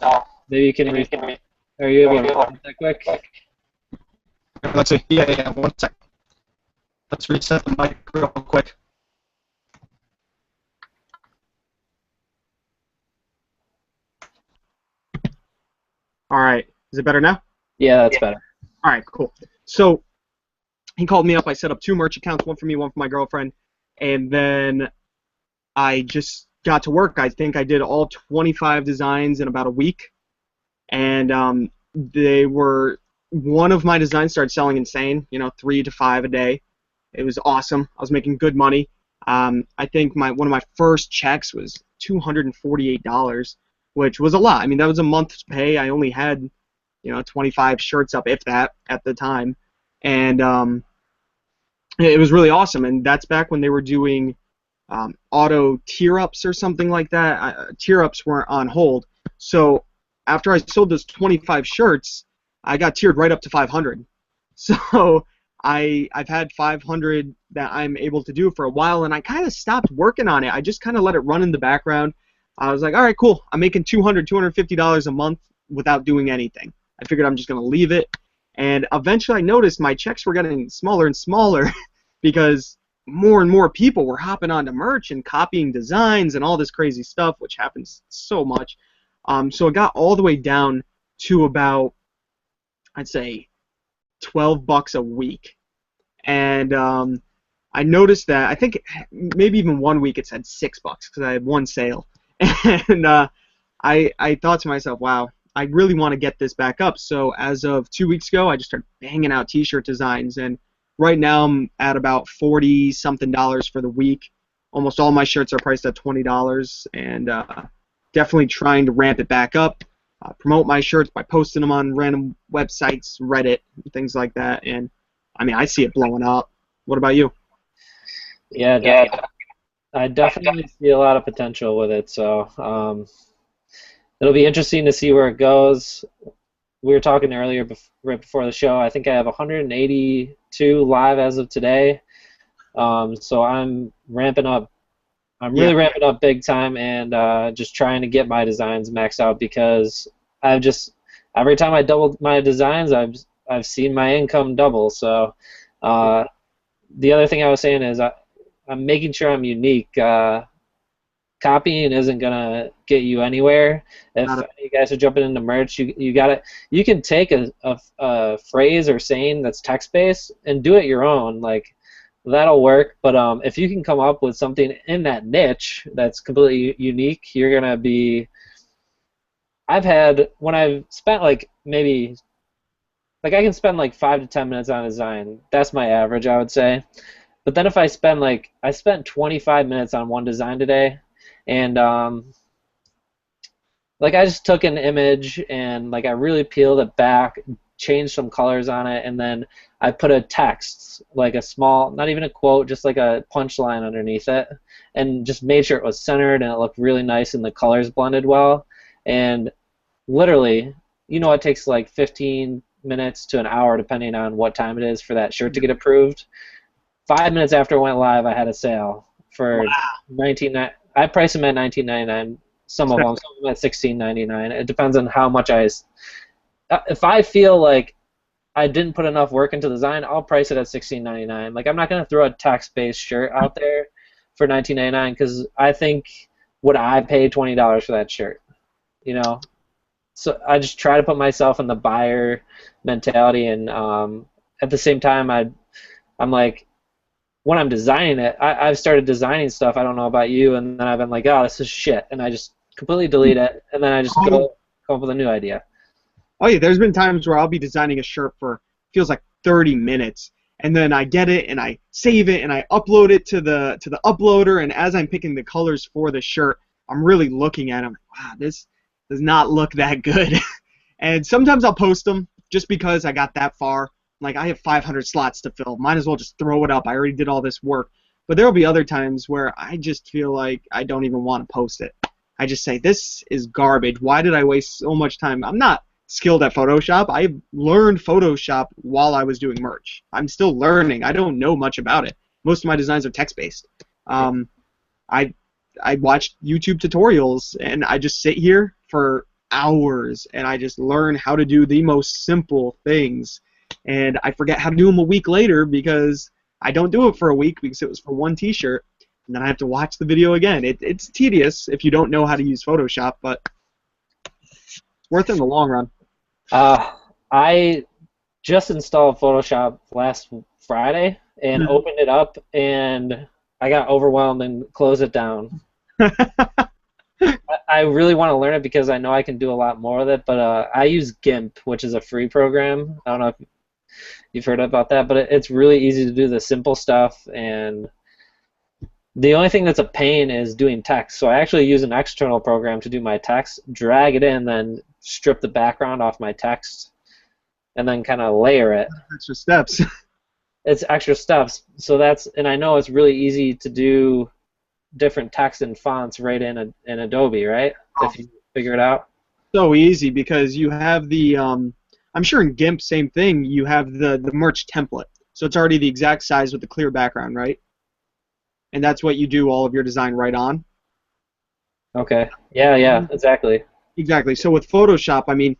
B: Maybe you can are you able to repeat that quick?
A: Let's see. Yeah. 1 sec. Let's reset the mic real quick. All right. Is it better now?
B: Yeah, that's better.
A: All right, cool. So he called me up. I set up 2 merch accounts, one for me, one for my girlfriend, and then I just got to work. I think I did all 25 designs in about a week, and they were one of my designs started selling insane. 3 to 5 a day. It was awesome. I was making good money. I think one of my first checks was $248, which was a lot. I mean, that was a month's pay. I only had 25 shirts up, if that, at the time, and it was really awesome. And that's back when they were doing auto tier ups or something like that. Tier ups weren't on hold, so after I sold those 25 shirts, I got tiered right up to 500. So I've had 500 that I'm able to do for a while, and I kind of stopped working on it. I just kind of let it run in the background. I was like, all right, cool. I'm making $250 a month without doing anything. I figured I'm just going to leave it. And eventually I noticed my checks were getting smaller and smaller because more and more people were hopping onto merch and copying designs and all this crazy stuff, which happens so much. So it got all the way down to about, I'd say, $12 a week. And I noticed that I think maybe even one week it said $6 because I had one sale. And I thought to myself, wow, I really want to get this back up. So as of 2 weeks ago, I just started banging out T-shirt designs, and right now I'm at about $40-something for the week. Almost all my shirts are priced at $20, and definitely trying to ramp it back up. Promote my shirts by posting them on random websites, Reddit, things like that. And I mean, I see it blowing up. What about you?
B: Yeah, definitely. I definitely see a lot of potential with it. So it'll be interesting to see where it goes. We were talking earlier, right before the show. I think I have 182 live as of today. So I'm ramping up. I'm really
A: Yeah.
B: ramping up big time and just trying to get my designs maxed out because I've just every time I double my designs, I've seen my income double. So the other thing I was saying is I'm making sure I'm unique. Copying isn't gonna get you anywhere. If
A: Got it.
B: you guys are jumping into merch, you got it. You can take a phrase or saying that's text based and do it your own. Like that'll work. But if you can come up with something in that niche that's completely unique, you're gonna be. I've had when I've spent like maybe like I can spend like 5 to 10 minutes on a design. That's my average, I would say. But then if I spend like I spent 25 minutes on one design today, and like I just took an image and like I really peeled it back, changed some colors on it, and then I put a text, like a small, not even a quote, just like a punchline underneath it, and just made sure it was centered and it looked really nice and the colors blended well. And literally, it takes like 15 minutes to an hour depending on what time it is for that shirt to get approved. 5 minutes after it went live, I had a sale for
A: Wow.
B: 19. I priced them at 19.99. Some of them at 16.99. It depends on how much if I feel like I didn't put enough work into the design, I'll price it at 16.99. Like I'm not gonna throw a text-based shirt out there for 19.99 because I think would I pay $20 for that shirt? You know. So I just try to put myself in the buyer mentality, and at the same time, I'm like, when I'm designing it, I've started designing stuff. I don't know about you, and then I've been like, oh, this is shit, and I just completely delete it, and then I just
A: Oh,
B: go come up with a new idea.
A: oh yeah, there's been times where I'll be designing a shirt for feels like 30 minutes, and then I get it and I save it and I upload it to the uploader, and as I'm picking the colors for the shirt, I'm really looking at them. Wow, this does not look that good. And sometimes I'll post them just because I got that far. Like I have 500 slots to fill. Might as well just throw it up. I already did all this work. But there will be other times where I just feel like I don't even want to post it. I just say, this is garbage. Why did I waste so much time? I'm not skilled at Photoshop. I learned Photoshop while I was doing merch. I'm still learning. I don't know much about it. Most of my designs are text-based. I I watch YouTube tutorials and I just sit here for hours and I just learn how to do the most simple things, and I forget how to do them a week later because I don't do it for a week because it was for one t-shirt, and then I have to watch the video again. It's tedious if you don't know how to use Photoshop, but it's worth it in the long run.
B: I just installed Photoshop last Friday and opened it up, and I got overwhelmed and closed it down. I really want to learn it because I know I can do a lot more with it, but I use GIMP, which is a free program. I don't know if you've heard about that, but it's really easy to do the simple stuff, and the only thing that's a pain is doing text. So I actually use an external program to do my text, drag it in, then strip the background off my text, and then kind of layer it.
A: Extra steps.
B: It's extra steps. So and I know it's really easy to do different text and fonts right in Adobe, right? If you figure it out.
A: So easy because you have the I'm sure in GIMP same thing, you have the merch template, so it's already the exact size with the clear background, right? And that's what you do all of your design right on.
B: Okay. Yeah, exactly.
A: Exactly. So with Photoshop, I mean,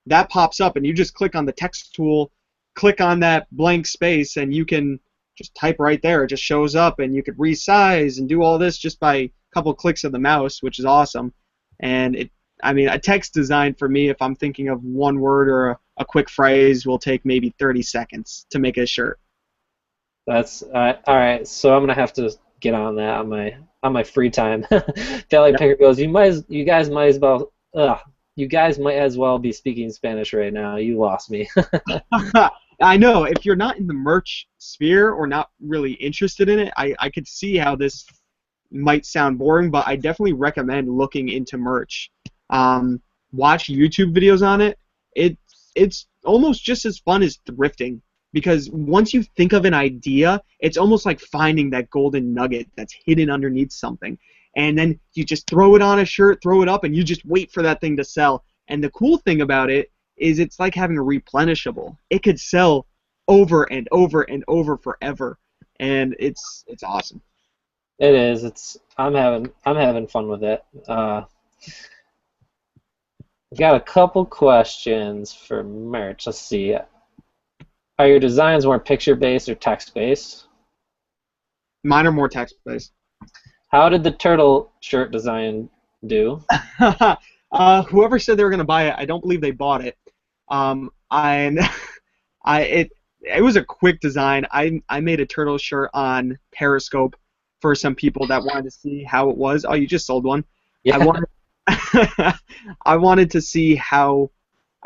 A: that pops up and you just click on the text tool, click on that blank space, and you can just type right there. It just shows up, and you could resize and do all this just by a couple clicks of the mouse, which is awesome. And I mean, a text design for me, if I'm thinking of one word or a quick phrase, will take maybe 30 seconds to make a shirt.
B: That's all right. So I'm gonna have to get on that on my free time. Valley Picker goes, you guys might as well be speaking Spanish right now. You lost me.
A: I know, if you're not in the merch sphere or not really interested in it, I could see how this might sound boring, but I definitely recommend looking into merch. Watch YouTube videos on it. It's almost just as fun as thrifting, because once you think of an idea, it's almost like finding that golden nugget that's hidden underneath something. And then you just throw it on a shirt, throw it up, and you just wait for that thing to sell. And the cool thing about it is it's like having a replenishable. It could sell over and over and over forever, and it's awesome.
B: It is. I'm having fun with it. Got a couple questions for merch. Let's see. Are your designs more picture-based or text-based?
A: Mine are more text-based.
B: How did the turtle shirt design do?
A: Whoever said they were going to buy it, I don't believe they bought it. It was a quick design. I made a turtle shirt on Periscope for some people that wanted to see how it was. Oh, you just sold one.
B: Yeah.
A: I wanted to see how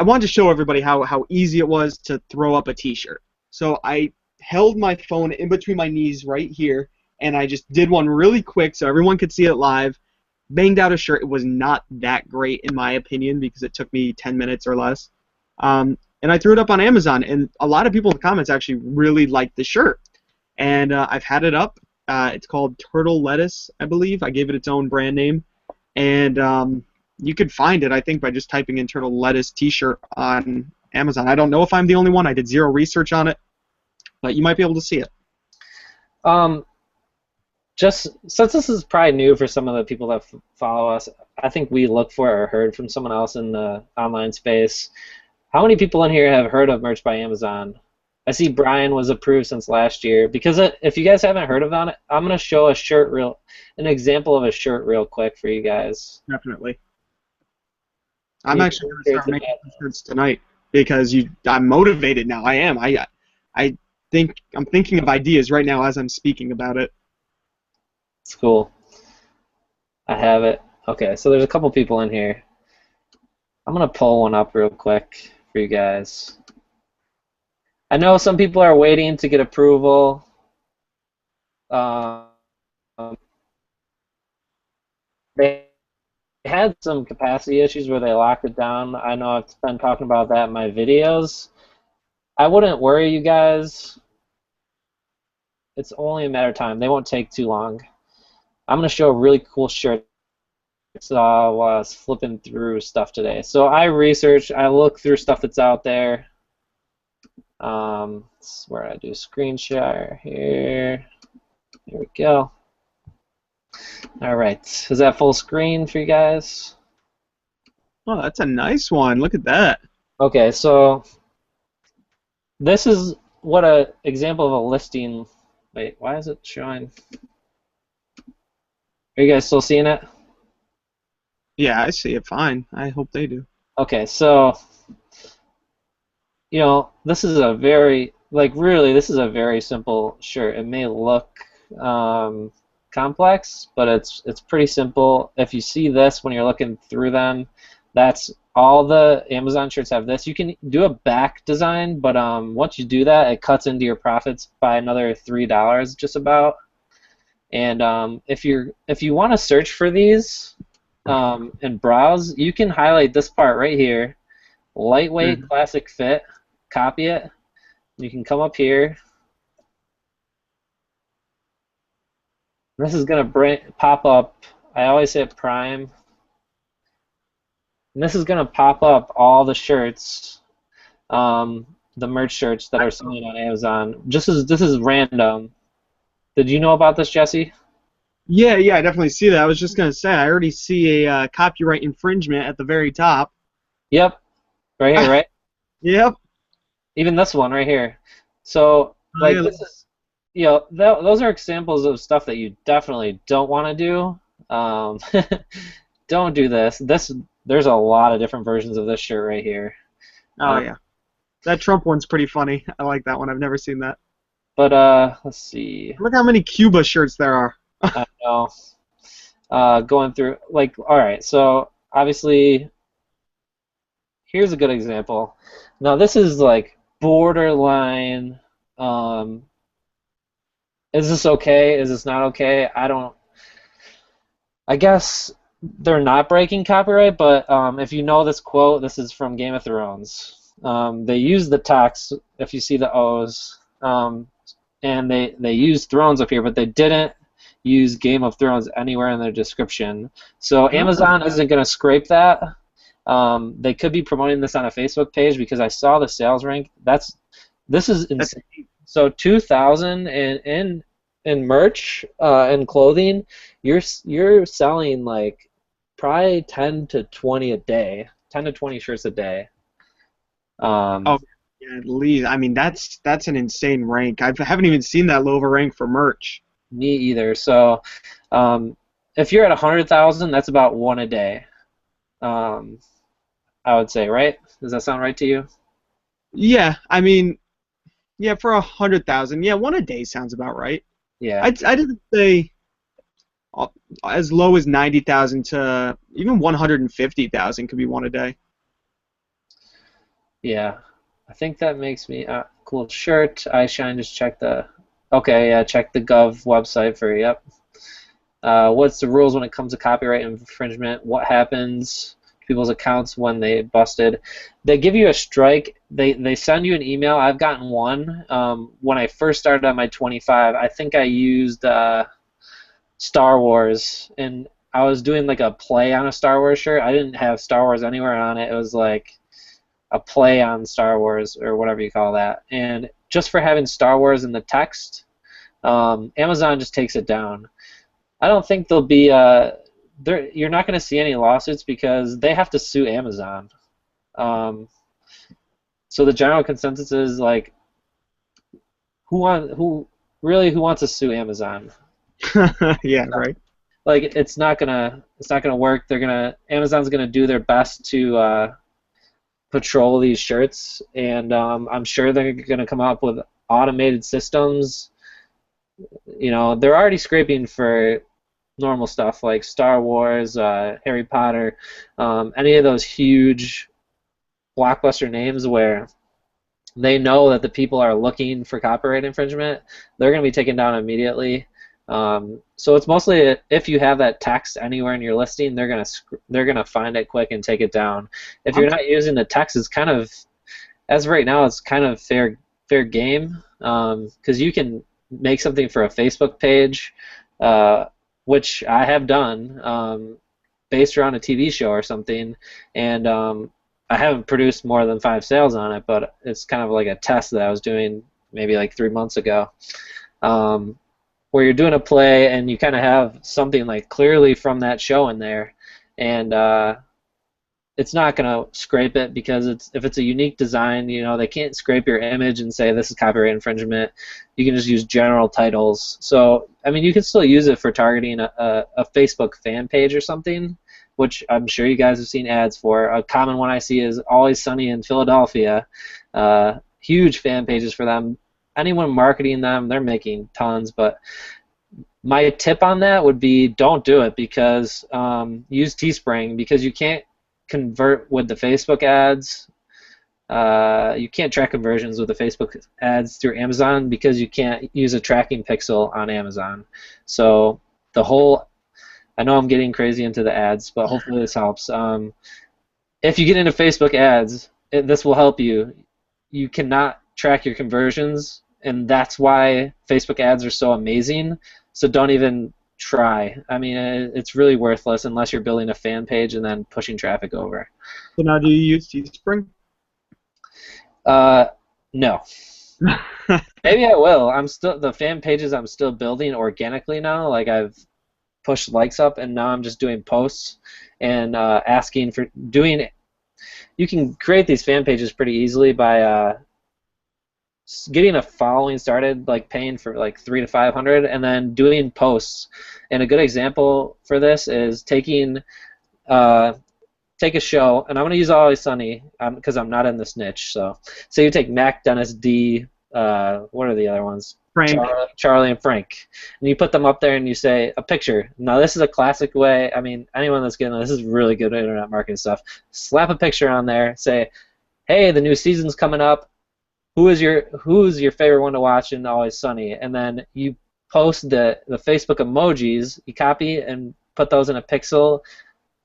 A: I wanted to show everybody how easy it was to throw up a T-shirt. So I held my phone in between my knees right here, and I just did one really quick so everyone could see it live. Banged out a shirt. It was not that great in my opinion because it took me 10 minutes or less. And I threw it up on Amazon, and a lot of people in the comments actually really liked the shirt. And I've had it up. It's called Turtle Lettuce, I believe. I gave it its own brand name. And you could find it, I think, by just typing in Turtle Lettuce T-shirt on Amazon. I don't know if I'm the only one. I did zero research on it, but you might be able to see it.
B: Just since this is probably new for some of the people that follow us, I think we looked for or heard from someone else in the online space. How many people in here have heard of Merch by Amazon? I see Brian was approved since last year. Because if you guys haven't heard of it, I'm going to show an example of a shirt real quick for you guys.
A: Definitely. I'm actually going to start making shirts tonight because I'm motivated now. I am. I'm thinking of ideas right now as I'm speaking about it.
B: It's cool. I have it. Okay, so there's a couple people in here. I'm going to pull one up real quick for you guys. I know some people are waiting to get approval. They had some capacity issues where they locked it down. I know I've been talking about that in my videos. I wouldn't worry, you guys. It's only a matter of time. They won't take too long. I'm going to show a really cool shirt while I was flipping through stuff today. So I look through stuff that's out there. Where I do screen share here. Here we go. All right. Is that full screen for you guys?
A: Oh, that's a nice one. Look at that.
B: Okay, so this is what an example of a listing. Wait, why is it showing? Are you guys still seeing it?
A: Yeah, I see it fine. I hope they do.
B: Okay, so this is a very this is a very simple shirt. It may look complex, but it's pretty simple. If you see this when you're looking through them, that's all the Amazon shirts have this. You can do a back design, but once you do that, it cuts into your profits by another $3 just about. And if you want to search for these and browse, you can highlight this part right here, lightweight classic fit, copy it. You can come up here. This is going to pop up. I always hit Prime. And this is going to pop up all the shirts, the merch shirts that are selling on Amazon. This is random. Did you know about this, Jesse?
A: Yeah, I definitely see that. I was just going to say, I already see a copyright infringement at the very top.
B: Yep. Right here, right?
A: Yep.
B: Even this one right here. So, this is, those are examples of stuff that you definitely don't want to do. Don't do this. There's a lot of different versions of this shirt right here.
A: Oh, yeah. That Trump one's pretty funny. I like that one. I've never seen that.
B: But, let's see.
A: Look how many Cuba shirts there are.
B: I know. Going through, all right, so obviously, here's a good example. Now, this is borderline. Is this okay? Is this not okay? I guess they're not breaking copyright, but if you know this quote, this is from Game of Thrones. They use the text, if you see the O's, and they use Thrones up here, but they didn't use Game of Thrones anywhere in their description. So Amazon isn't going to scrape that. They could be promoting this on a Facebook page because I saw the sales rank. This is insane. So 2,000 in merch and clothing, you're selling probably 10 to 20 a day, 10 to 20 shirts a day.
A: Yeah, at least. I mean, that's an insane rank. I haven't even seen that low of a rank for merch.
B: Me either. So, if you're at 100,000, that's about one a day. I would say, right? Does that sound right to you?
A: Yeah, I mean, yeah, for 100,000, yeah, one a day sounds about right.
B: Yeah.
A: I didn't say as low as 90,000 to even 150,000 could be one a day.
B: Yeah, I think that makes me cool shirt. I shine. Just check the. Okay, yeah, check the Gov website for yep. What's the rules when it comes to copyright infringement? What happens to people's accounts when they busted? They give you a strike. They send you an email. I've gotten one when I first started on my 25. I think I used Star Wars, and I was doing like a play on a Star Wars shirt. I didn't have Star Wars anywhere on it. It was like a play on Star Wars or whatever you call that. And just for having Star Wars in the text, Amazon just takes it down. I don't think there'll be you're not going to see any lawsuits because they have to sue Amazon. Um, so the general consensus is like who wants to sue Amazon?
A: Yeah, right.
B: Like it's not gonna work. Amazon's gonna do their best to patrol these shirts, and I'm sure they're gonna come up with automated systems. You know, they're already scraping for normal stuff like Star Wars, Harry Potter, any of those huge blockbuster names where they know that the people are looking for copyright infringement. They're going to be taken down immediately. So it's mostly if you have that text anywhere in your listing, they're gonna find it quick and take it down. If
A: I'm
B: you're not using the text, it's kind of as of right now, it's kind of fair game because you can make something for a Facebook page, uh, which I have done, based around a TV show or something, and I haven't produced more than 5 sales on it, but it's kind of like a test that I was doing maybe like 3 months ago, um, where you're doing a play and you kind of have something like clearly from that show in there, and it's not going to scrape it because if it's a unique design, you know, they can't scrape your image and say this is copyright infringement. You can just use general titles. So, I mean, you can still use it for targeting a Facebook fan page or something, which I'm sure you guys have seen ads for. A common one I see is Always Sunny in Philadelphia. Huge fan pages for them. Anyone marketing them, they're making tons, but my tip on that would be don't do it because use Teespring because you can't convert with the Facebook ads. You can't track conversions with the Facebook ads through Amazon because you can't use a tracking pixel on Amazon. So the whole, I know I'm getting crazy into the ads, but hopefully this helps. If you get into Facebook ads, this will help you. You cannot track your conversions, and that's why Facebook ads are so amazing. So don't even try. I mean, it's really worthless unless you're building a fan page and then pushing traffic over.
A: So now, do you use Teespring?
B: Uh, no. Maybe I will. I'm still the fan pages I'm still building organically now. Like I've pushed likes up, and now I'm just doing posts and asking for doing. You can create these fan pages pretty easily by getting a following started, like paying for like 300 to 500, and then doing posts. And a good example for this is uh, take a show, and I'm going to use Always Sunny because I'm not in this niche. So, say you take Mac, Dennis, D, what are the other ones?
A: Frank.
B: Charlie and Frank, and you put them up there and you say a picture. Now this is a classic way. I mean, anyone that's getting this is really good internet marketing stuff. Slap a picture on there. Say, hey, the new season's coming up. Who's your favorite one to watch in Always Sunny? And then you post the Facebook emojis. You copy and put those in a pixel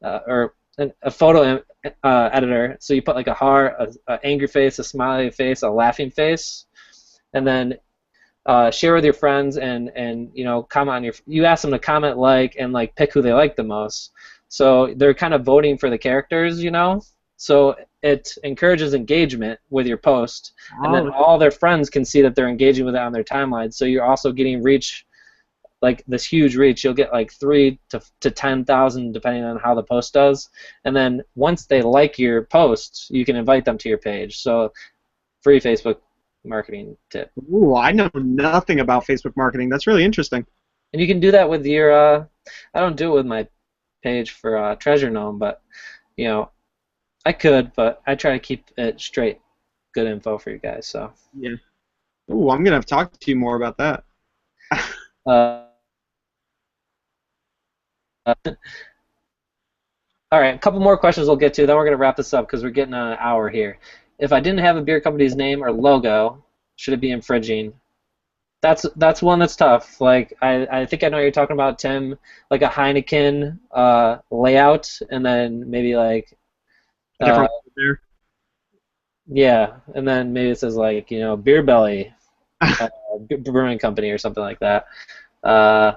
B: or a photo editor. So you put like a heart, a angry face, a smiley face, a laughing face, and then share with your friends and you know comment on you ask them to comment and like pick who they like the most. So they're kind of voting for the characters, you know. So it encourages engagement with your post, and then all their friends can see that they're engaging with it on their timeline. So you're also getting reach, like this huge reach. You'll get like 3 to 10,000 depending on how the post does. And then once they like your post, you can invite them to your page. So free Facebook marketing tip.
A: Ooh, I know nothing about Facebook marketing. That's really interesting.
B: And you can do that with your. I don't do it with my page for Treasure Gnome, but you know I could, but I try to keep it straight, good info for you guys. So.
A: Yeah. Ooh, I'm gonna have to talk to you more about that.
B: Uh, all right, a couple more questions we'll get to, then we're going to wrap this up because we're getting on an hour here. if I didn't have a beer company's name or logo, should it be infringing? That's one that's tough. Like I think I know what you're talking about, Tim. Like a Heineken layout, and then maybe like
A: A
B: uh,
A: different there.
B: yeah, and then maybe it says like Beer Belly Brewing Company or something like that. Uh,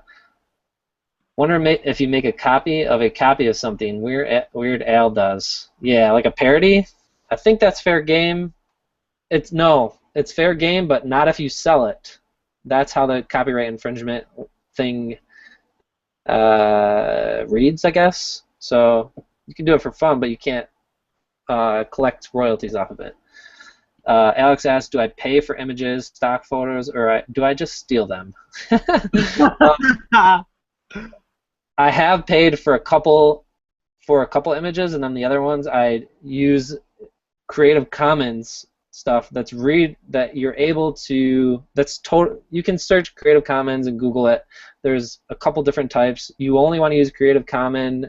B: wonder if you make a copy of something. Weird Al does. Yeah, like a parody. I think that's fair game. It's fair game, but not if you sell it. That's how the copyright infringement thing reads, I guess. So you can do it for fun, but you can't collect royalties off of it. Alex asked, "Do I pay for images, stock photos, or do I just steal them?" I have paid for a couple images, and then the other ones I use Creative Commons stuff that you're able to you can search Creative Commons and Google it. There's a couple different types. You only want to use Creative Commons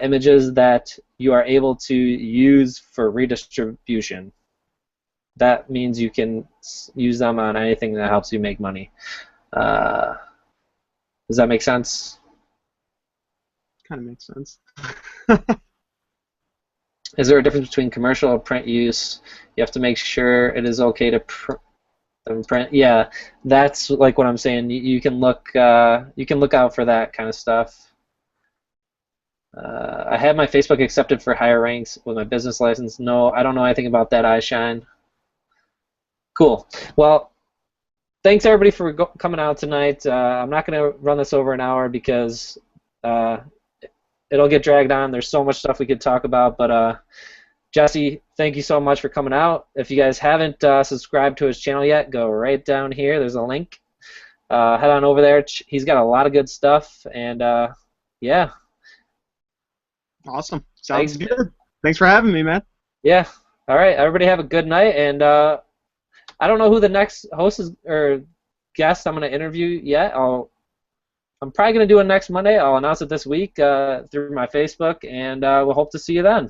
B: images that you are able to use for redistribution. That means you can use them on anything that helps you make money. Does that make sense?
A: Kind of makes sense.
B: Is there a difference between commercial and print use? You have to make sure it is okay to print. Yeah, that's like what I'm saying. You can look out for that kind of stuff. I have my Facebook accepted for higher ranks with my business license. No, I don't know anything about that, iShine. Cool. Well, thanks everybody for coming out tonight. I'm not going to run this over an hour because it'll get dragged on. There's so much stuff we could talk about, but Jesse, thank you so much for coming out. If you guys haven't subscribed to his channel yet, go right down here. There's a link. Head on over there. He's got a lot of good stuff, and yeah.
A: Awesome. Sounds good. Thanks for having me, man.
B: Yeah. All right. Everybody have a good night, and I don't know who the next host is or guest I'm going to interview yet. I'm probably going to do it next Monday. I'll announce it this week through my Facebook, and we'll hope to see you then.